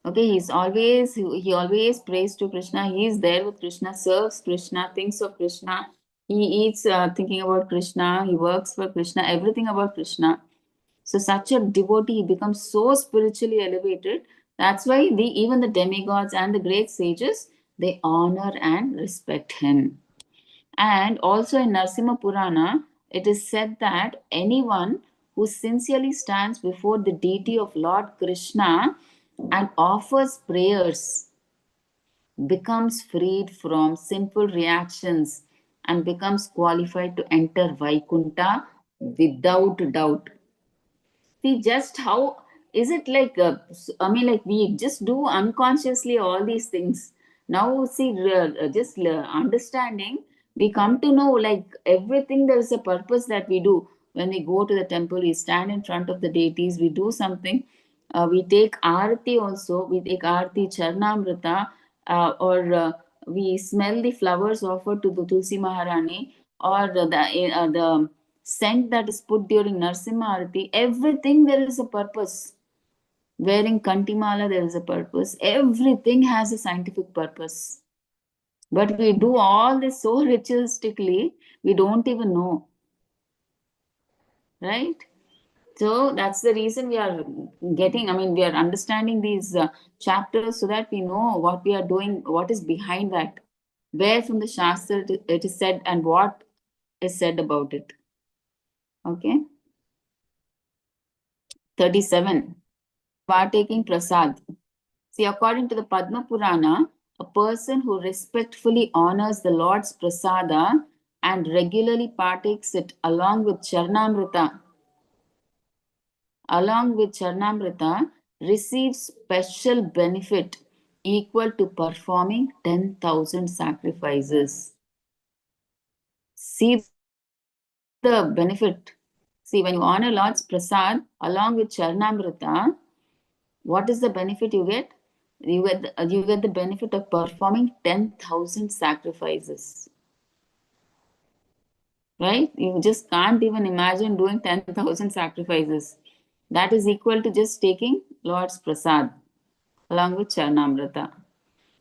Okay, he always prays to Krishna. He is there with Krishna, serves Krishna, thinks of Krishna. He eats thinking about Krishna. He works for Krishna. Everything about Krishna. So such a devotee he becomes so spiritually elevated. That's why even the demigods and the great sages, they honor and respect him. And also in Narsimha Purana, it is said that anyone who sincerely stands before the deity of Lord Krishna and offers prayers becomes freed from sinful reactions and becomes qualified to enter Vaikunta without doubt. See, just how is it like? I mean, like we just do unconsciously all these things. Now, see, just understanding, we come to know like everything. There is a purpose that we do. When we go to the temple, we stand in front of the deities. We do something. We take arati also. We take arati, charnamrita, or we smell the flowers offered to the Tulsi Maharani, or the scent that is put during Narsimha Arati, everything there is a purpose. Wearing Kantimala, there is a purpose. Everything has a scientific purpose. But we do all this so ritualistically, we don't even know. Right? So that's the reason we are we are understanding these chapters so that we know what we are doing, what is behind that, where from the Shastra it is said, and what is said about it. Okay? 37. Partaking prasad. See, according to the Padma Purana, a person who respectfully honors the Lord's prasada and regularly partakes it along with Charnamrita, receives special benefit equal to performing 10,000 sacrifices. See the benefit. See, when you honor Lord's Prasad along with Charnamrita, what is the benefit you get? You get the benefit of performing 10,000 sacrifices. Right? You just can't even imagine doing 10,000 sacrifices. That is equal to just taking Lord's Prasad along with Charnamrita.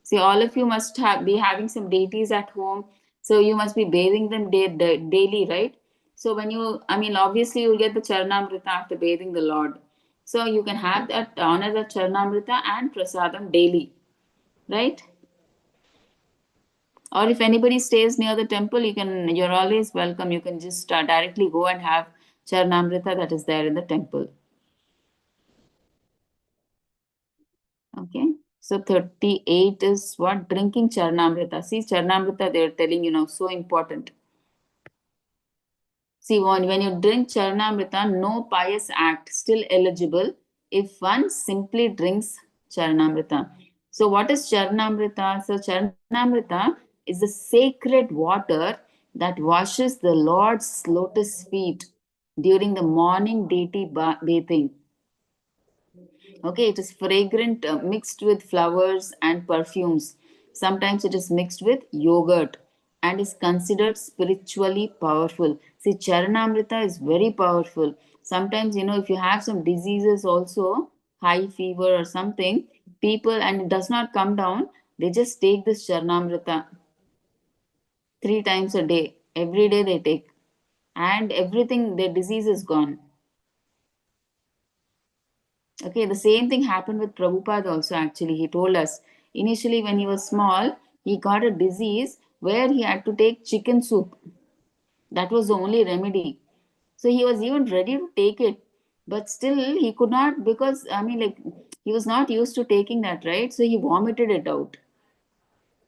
See, all of you must be having some deities at home. So you must be bathing them daily, right? So when you, I mean, obviously you'll get the Charnamrita after bathing the Lord. So you can have that, honor the Charnamrita and Prasadam daily, right? Or if anybody stays near the temple, you're always welcome. You can just directly go and have Charnamrita that is there in the temple. Okay. So 38 is what? Drinking Charnamrita. See, Charnamrita, they're telling you now, so important. See, when you drink Charnamrita, no pious act still eligible if one simply drinks Charnamrita. So, what is Charnamrita? So, Charnamrita is the sacred water that washes the Lord's lotus feet during the morning deity bathing. Okay, it is fragrant, mixed with flowers and perfumes. Sometimes it is mixed with yogurt and is considered spiritually powerful. See, Charanamrita is very powerful. Sometimes, if you have some diseases also, high fever or something, people, and it does not come down, they just take this Charanamrita 3 times a day. Every day they take. And everything, their disease is gone. Okay, the same thing happened with Prabhupada also actually. He told us initially when he was small, he got a disease where he had to take chicken soup. That was the only remedy. So he was even ready to take it, but still he could not because, I mean, like he was not used to taking that, right? So he vomited it out.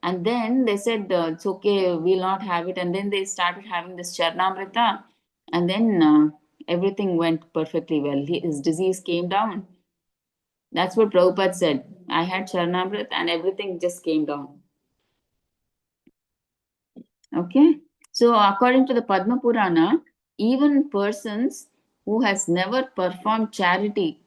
And then they said, it's okay, we'll not have it. And then they started having this Charnamrita. And then everything went perfectly well. His disease came down. That's what Prabhupada said. I had Charnamrit and everything just came down. Okay. So according to the Padma Purana, even persons who has never performed charity,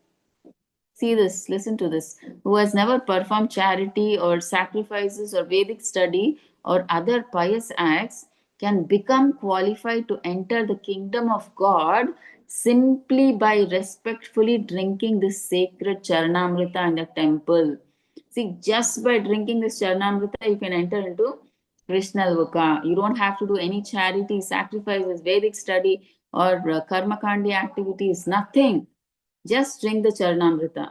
see this, listen to this, who has never performed charity or sacrifices or Vedic study or other pious acts can become qualified to enter the kingdom of God simply by respectfully drinking this sacred Charanamrita in the temple. See, just by drinking this Charanamrita, you can enter into Krishna Loka. You don't have to do any charity, sacrifices, Vedic study, or Karma Kandi activities, nothing. Just drink the Charanamrita.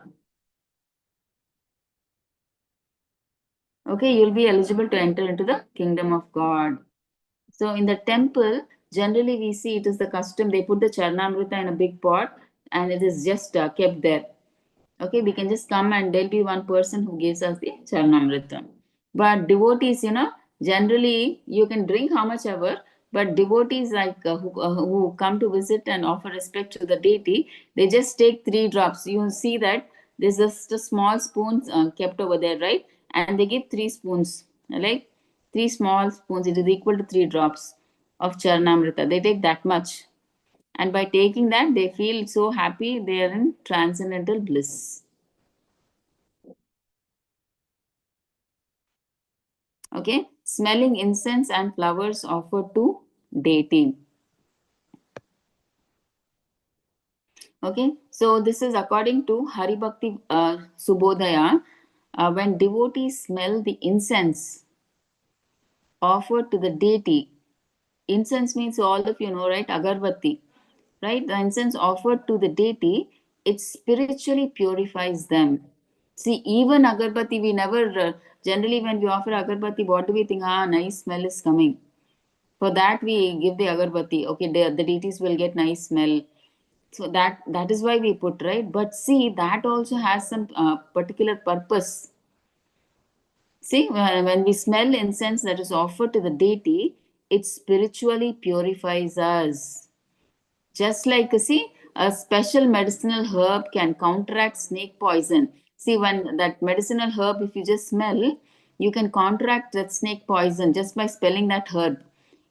Okay, you'll be eligible to enter into the kingdom of God. So in the temple, generally we see it is the custom, they put the Charnamrita in a big pot and it is just kept there. Okay, we can just come and there'll be one person who gives us the Charnamrita. But devotees, generally you can drink how much ever, but devotees like who come to visit and offer respect to the deity, they just take 3 drops. You see that there's just a small spoons kept over there, right? And they give 3 spoons, like 3 small spoons. It is equal to 3 drops of Charnamrita. They take that much. And by taking that, they feel so happy, they are in transcendental bliss. Okay, smelling incense and flowers offered to deity. Okay, so this is according to Hari Bhakti Subodhaya. When devotees smell the incense offered to the deity, incense means all of you know, right? Agarbatti, right? The incense offered to the deity, it spiritually purifies them. See, even agarbatti, we never generally when we offer agarbatti, what do we think? Ah, nice smell is coming. For that, we give the agarbatti. Okay, the deities will get nice smell. So that is why we put, right. But see, that also has some particular purpose. See, when we smell incense that is offered to the deity, it spiritually purifies us. Just like, see, a special medicinal herb can counteract snake poison. See, when that medicinal herb, if you just smell, you can counteract that snake poison just by smelling that herb.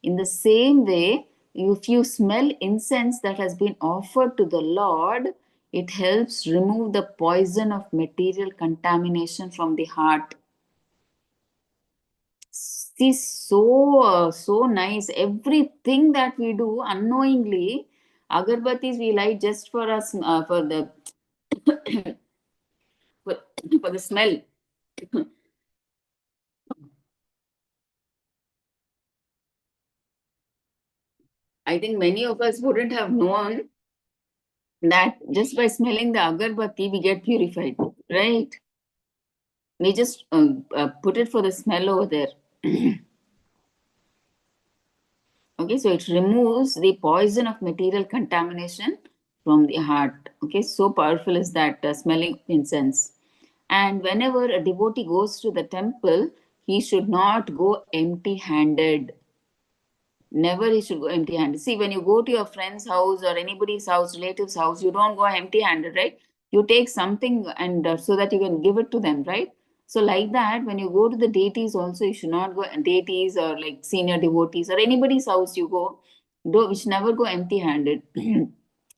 In the same way, if you smell incense that has been offered to the Lord, it helps remove the poison of material contamination from the heart. See, so nice. Everything that we do unknowingly, agarbattis we light just for us, for the for, for the smell. I think many of us wouldn't have known that just by smelling the agarbatti we get purified, right? We just put it for the smell over there. Okay, so it removes the poison of material contamination from the heart. Okay, so powerful is that smelling incense. And whenever a devotee goes to the temple, he should not go empty handed. Never he should go empty handed. See, when you go to your friend's house or anybody's house, relative's house, you don't go empty handed, right? You take something and so that you can give it to them, right? So, like that, when you go to the deities, also, you should not go deities or like senior devotees or anybody's house you go, we should never go empty handed.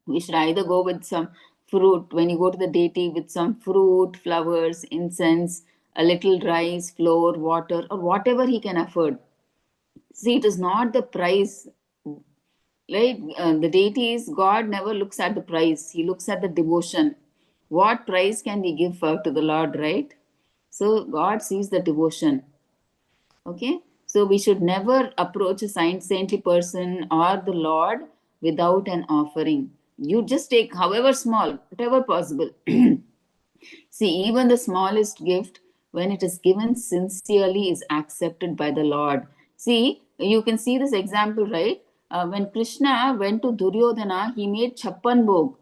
We should either go with some fruit when you go to the deity with some fruit, flowers, incense, a little rice, flour, water, or whatever he can afford. See, it is not the price, right? The deities, God never looks at the price, He looks at the devotion. What price can we give to the Lord, right? So, God sees the devotion. Okay? So, we should never approach a saintly person or the Lord without an offering. You just take, however small, whatever possible. See, even the smallest gift, when it is given sincerely, is accepted by the Lord. See, you can see this example, right? When Krishna went to Duryodhana, he made Chappan Bhog.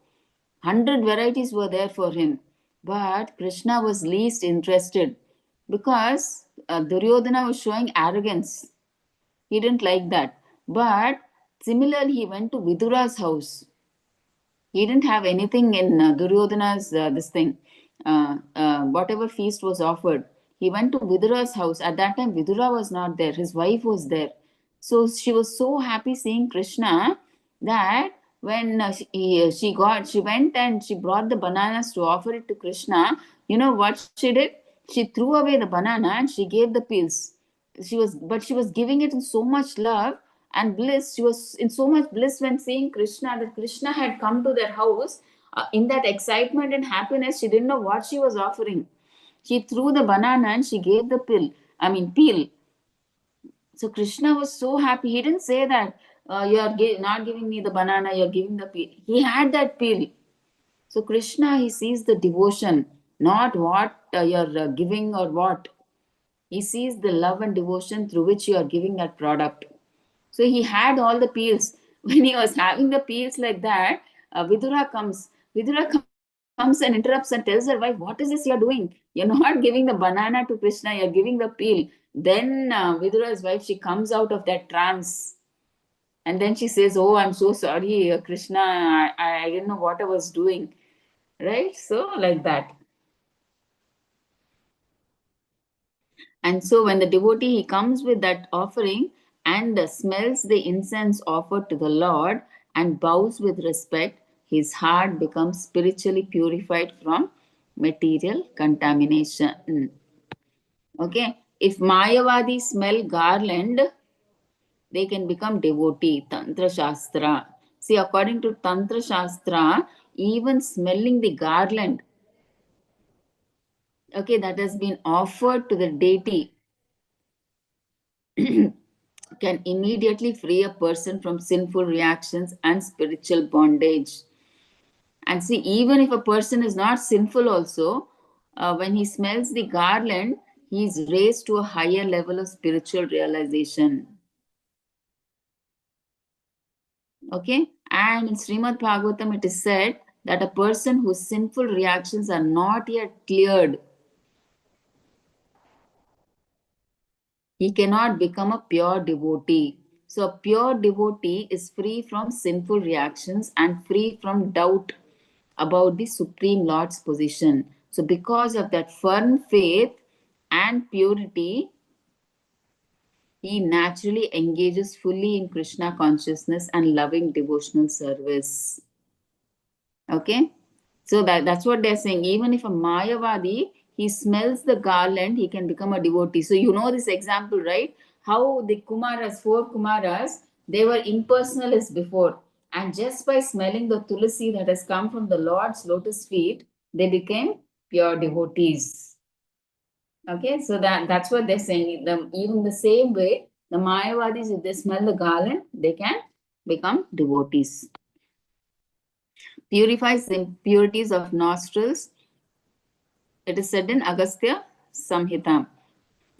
100 varieties were there for him. But Krishna was least interested because Duryodhana was showing arrogance. He didn't like that. But similarly, he went to Vidura's house. He didn't have anything in Duryodhana's this thing. Whatever feast was offered, he went to Vidura's house. At that time, Vidura was not there. His wife was there. So she was so happy seeing Krishna that when she went and she brought the bananas to offer it to Krishna. You know what she did? She threw away the banana and she gave the peels. She was giving it in so much love and bliss. She was in so much bliss when seeing Krishna, that Krishna had come to their house. In that excitement and happiness, she didn't know what she was offering. She threw the banana and she gave the peel. So Krishna was so happy. He didn't say that you are not giving me the banana, you're giving the peel. He had that peel. So Krishna, he sees the devotion, not what you're giving or what. He sees the love and devotion through which you are giving that product. So he had all the peels. When he was having the peels like that, Vidura comes. Comes and interrupts and tells her wife, "What is this you're doing? You're not giving the banana to Krishna, you're giving the peel." Then Vidura's wife, she comes out of that trance. And then she says, "Oh, I'm so sorry, Krishna. I didn't know what I was doing." Right? So, like that. And so when the devotee he comes with that offering and smells the incense offered to the Lord and bows with respect, his heart becomes spiritually purified from material contamination. Okay. If Mayavadi smell garland, they can become devotee, Tantra Shastra. See, according to Tantra Shastra, even smelling the garland, okay, that has been offered to the deity can immediately free a person from sinful reactions and spiritual bondage. And see, even if a person is not sinful, also, when he smells the garland, he is raised to a higher level of spiritual realization. Okay? And in Srimad Bhagavatam, it is said that a person whose sinful reactions are not yet cleared, he cannot become a pure devotee. So, a pure devotee is free from sinful reactions and free from doubt about the Supreme Lord's position. So, because of that firm faith and purity, he naturally engages fully in Krishna consciousness and loving devotional service. Okay, so that's what they're saying. Even if a Mayavadi, he smells the garland, he can become a devotee. So you know this example, right? How the Kumaras, 4 Kumaras, they were impersonalists before, and just by smelling the tulasi that has come from the Lord's lotus feet, they became pure devotees. Okay, so that's what they're saying. Even the same way, the Mayavadis, if they smell the garland, they can become devotees. Purifies the impurities of nostrils. It is said in Agastya Samhita.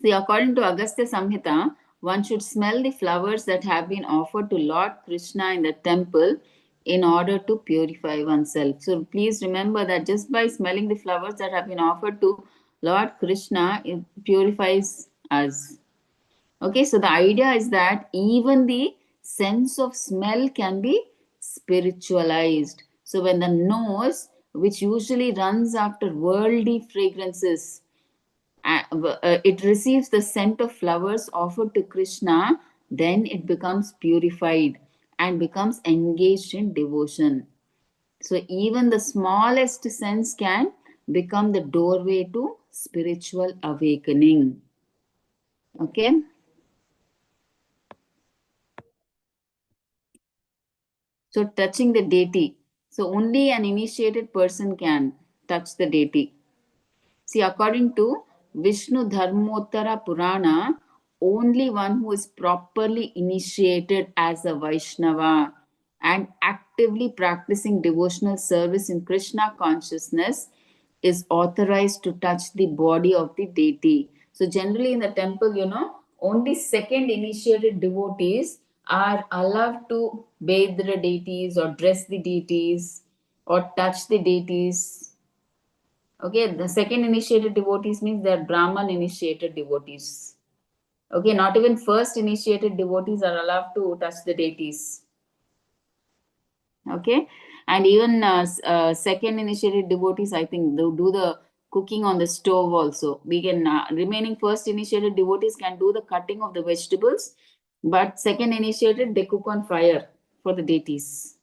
See, according to Agastya Samhita, one should smell the flowers that have been offered to Lord Krishna in the temple in order to purify oneself. So please remember that just by smelling the flowers that have been offered to Lord Krishna, it purifies us. Okay, so the idea is that even the sense of smell can be spiritualized. So when the nose, which usually runs after worldly fragrances, it receives the scent of flowers offered to Krishna, then it becomes purified and becomes engaged in devotion. So even the smallest sense can become the doorway to spiritual awakening. Okay. So touching the deity. So only an initiated person can touch the deity. See, according to Vishnu Dharmottara Purana, only one who is properly initiated as a Vaishnava and actively practicing devotional service in Krishna consciousness is authorized to touch the body of the deity. So, generally in the temple, only second initiated devotees are allowed to bathe the deities or dress the deities or touch the deities. Okay, the second initiated devotees means they're Brahman initiated devotees. Okay, not even first initiated devotees are allowed to touch the deities. Okay, and even second initiated devotees, I think, they do the cooking on the stove also. We can, remaining first initiated devotees can do the cutting of the vegetables, but second initiated, they cook on fire for the deities.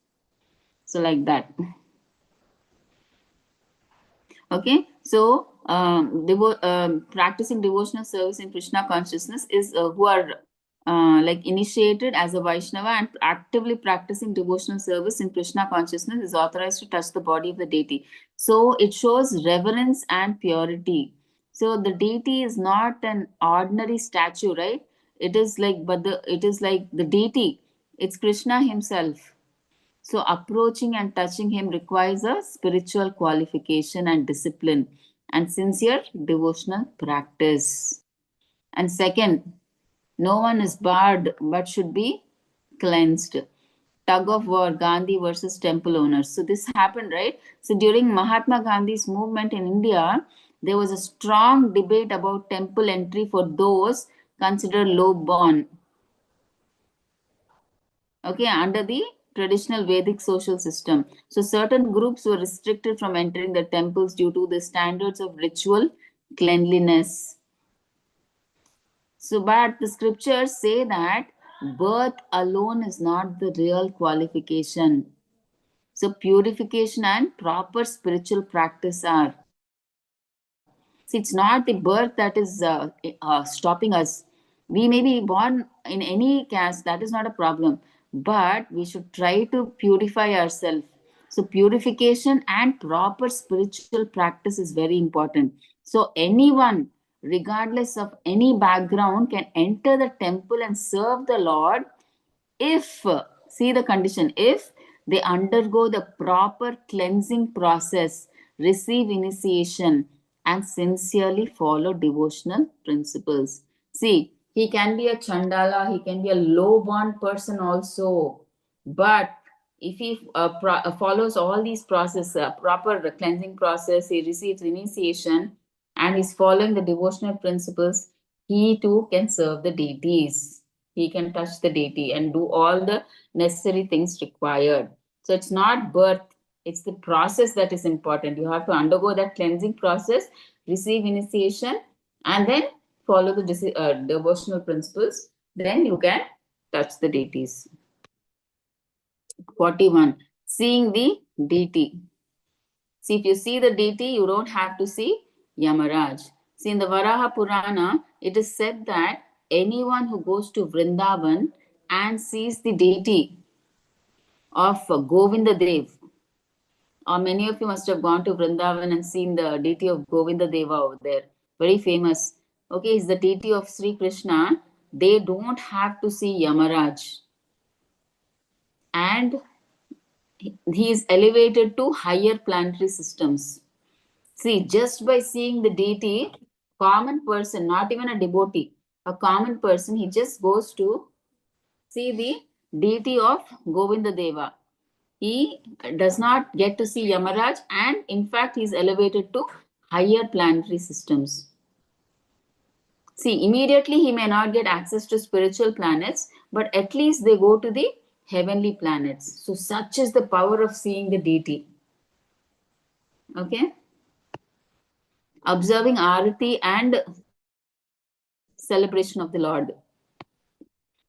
So, like that. Okay, so practicing devotional service in Krishna consciousness is who are like initiated as a Vaishnava and actively practicing devotional service in Krishna consciousness is authorized to touch the body of the deity. So it shows reverence and purity. So the deity is not an ordinary statue, right? It is like, it is like the deity. It's Krishna himself. So, approaching and touching him requires a spiritual qualification and discipline and sincere devotional practice. And second, no one is barred but should be cleansed. Tug of war, Gandhi versus temple owners. So, this happened, right? So, during Mahatma Gandhi's movement in India, there was a strong debate about temple entry for those considered low born. Okay, under the traditional Vedic social system. So certain groups were restricted from entering the temples due to the standards of ritual cleanliness. So, but the scriptures say that birth alone is not the real qualification. So, purification and proper spiritual practice are. See, it's not the birth that is stopping us. We may be born in any caste, that is not a problem, but we should try to purify ourselves. So, purification and proper spiritual practice is very important. So, anyone, regardless of any background, can enter the temple and serve the Lord if, see the condition, if they undergo the proper cleansing process, receive initiation, and sincerely follow devotional principles. See, he can be a chandala, he can be a low born person also, but if he follows all these process, proper cleansing process, he receives initiation and is following the devotional principles, he too can serve the deities. He can touch the deity and do all the necessary things required. So it's not birth, it's the process that is important. You have to undergo that cleansing process, receive initiation, and then follow the devotional principles. then you can touch the deities. 41. Seeing the deity. See, if you see the deity, you don't have to see Yamaraj. See, in the Varaha Purana, it is said that anyone who goes to Vrindavan and sees the deity of Govinda Dev, or many of you must have gone to Vrindavan and seen the deity of Govinda Deva over there. Very famous. Okay, is the deity of Sri Krishna. They don't have to see Yamaraj. And he is elevated to higher planetary systems. See, just by seeing the deity, common person, not even a devotee, a common person, he just goes to see the deity of Govinda Deva. He does not get to see Yamaraj, and in fact, he is elevated to higher planetary systems. See, immediately he may not get access to spiritual planets, but at least they go to the heavenly planets. So, such is the power of seeing the deity. Okay? Observing Arati and celebration of the Lord.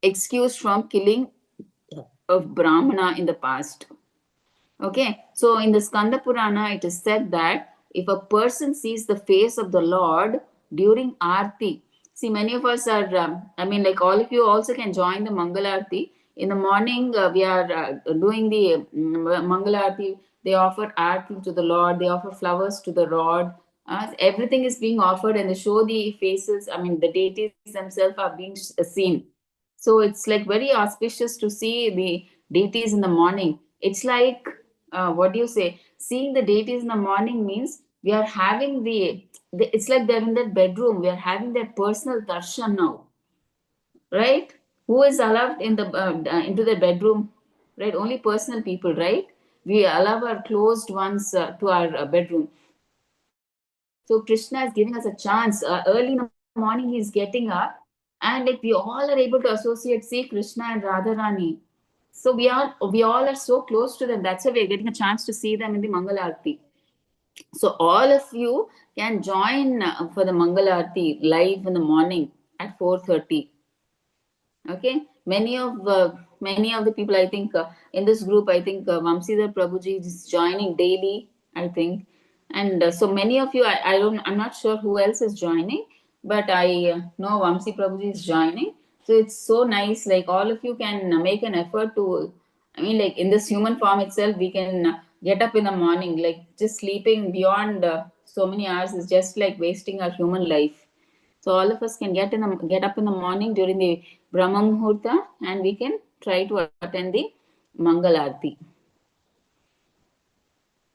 Excused from killing of Brahmana in the past. Okay, so in the Skanda Purana, it is said that if a person sees the face of the Lord during Aarti, see, many of us are, like all of you also can join the Mangala Aarti. In the morning, we are doing the Mangala Aarti. They offer Aarti to the Lord, they offer flowers to the Lord. Everything is being offered, and they show the faces, the deities themselves are being seen. So it's like very auspicious to see the deities in the morning. It's like, what do you say? Seeing the deities in the morning means we are having it's like they're in that bedroom. We are having that personal darshan now, right? Who is allowed in the into the bedroom, right? Only personal people, right? We allow our closed ones to our bedroom. So Krishna is giving us a chance. Early in the morning, he's getting up, and like we all are able to associate, see Krishna and Radharani. So we all are so close to them. That's why we're getting a chance to see them in the Mangal Aarti. So all of you can join for the Mangal Aarti live in the morning at 4:30. Okay, many of the people, I think, in this group, I think Vamsidhar Prabhuji is joining daily, I think, and so many of you, I'm not sure who else is joining, but I know Vamsi Prabhuji is joining. So it's so nice, like all of you can make an effort to, like in this human form itself, we can get up in the morning. Like just sleeping beyond so many hours is just like wasting our human life. So all of us can get up in the morning during the Brahma Muhurta, and we can try to attend the Mangal Aarti.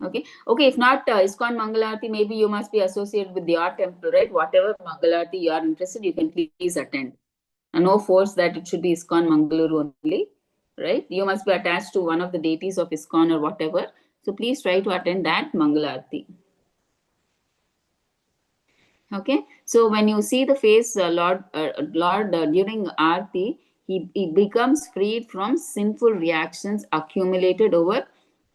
Okay. If not ISKCON Mangal Aarti, maybe you must be associated with your temple, right? Whatever Mangal Aarti you are interested, you can please attend. And no force that it should be ISKCON Mangaluru only, right? You must be attached to one of the deities of ISKCON or whatever. So please try to attend that Mangal Aarti. Okay, so when you see the face Lord during Aarti, he becomes freed from sinful reactions accumulated over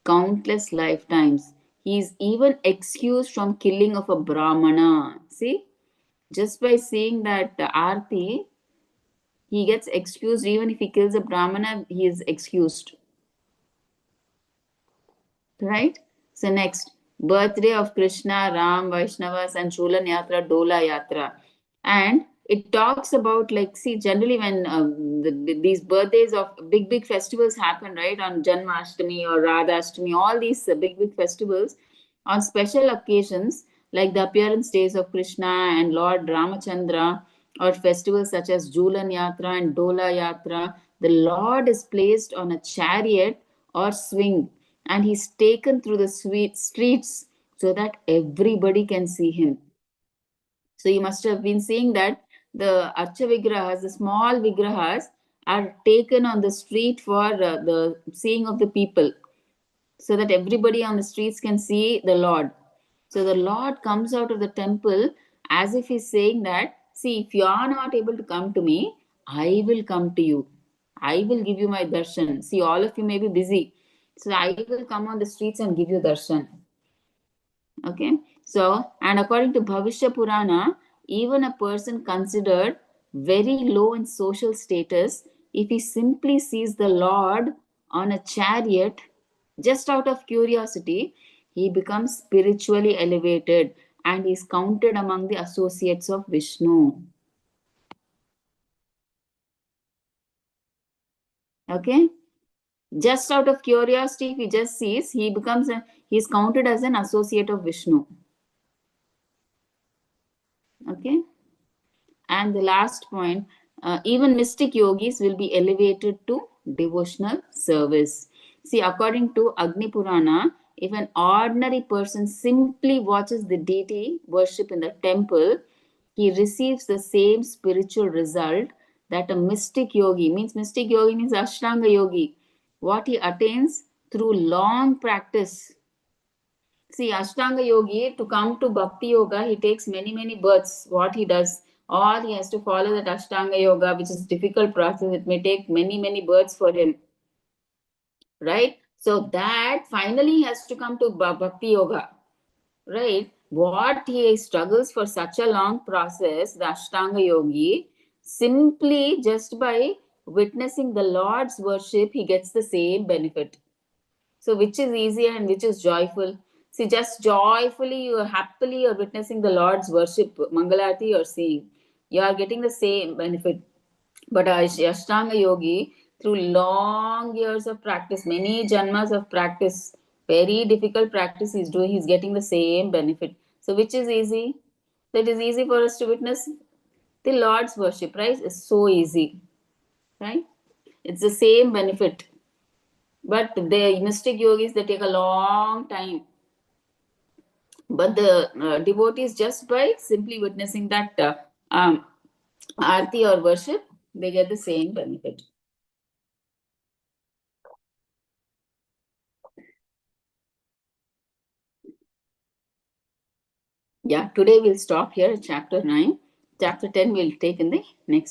countless lifetimes. He is even excused from killing of a Brahmana. See, just by seeing that Aarti, he gets excused. Even if he kills a Brahmana, he is excused. Right? So next, birthday of Krishna, Ram, Vaishnavas, and Chulan Yatra, Dola Yatra. And it talks about, like, see, generally when these birthdays of big festivals happen, right, on Janmashtami or Radhashtami, all these big festivals, on special occasions like the appearance days of Krishna and Lord Ramachandra, or festivals such as Julan Yatra and Dola Yatra, the Lord is placed on a chariot or swing, and he's taken through the streets so that everybody can see him. So you must have been seeing that the Archa Vigrahas, the small Vigrahas, are taken on the street for the seeing of the people, so that everybody on the streets can see the Lord. So the Lord comes out of the temple as if he's saying that, see, if you are not able to come to me, I will come to you. I will give you my darshan. See, all of you may be busy. So I will come on the streets and give you darshan. Okay. So, and according to Bhavishya Purana, even a person considered very low in social status, if he simply sees the Lord on a chariot, just out of curiosity, he becomes spiritually elevated and is counted among the associates of Vishnu. Okay? Just out of curiosity, if he just sees, he's counted as an associate of Vishnu. Okay? And the last point, even mystic yogis will be elevated to devotional service. See, according to Agni Purana, if an ordinary person simply watches the deity worship in the temple, he receives the same spiritual result that a mystic yogi means Ashtanga yogi. What he attains through long practice. See, Ashtanga Yogi, to come to Bhakti Yoga, he takes many births. What he does, or he has to follow that Ashtanga Yoga, which is difficult process. It may take many births for him, right? So that finally has to come to Bhakti Yoga, right? What he struggles for such a long process, the Ashtanga Yogi, simply just by witnessing the Lord's worship, he gets the same benefit. So which is easier and which is joyful? See, just joyfully, you are happily, you're witnessing the Lord's worship, Mangalarti you're seeing. You are getting the same benefit. But Ashtanga Yogi, through long years of practice, many janmas of practice, very difficult practice he's doing, he's getting the same benefit. So which is easy? So it is easy for us to witness the Lord's worship, right? It's so easy, right? It's the same benefit. But the mystic yogis, they take a long time. But the devotees, just by simply witnessing that arti or worship, they get the same benefit. Yeah, today we'll stop here at chapter 9. Chapter 10 we'll take in the next.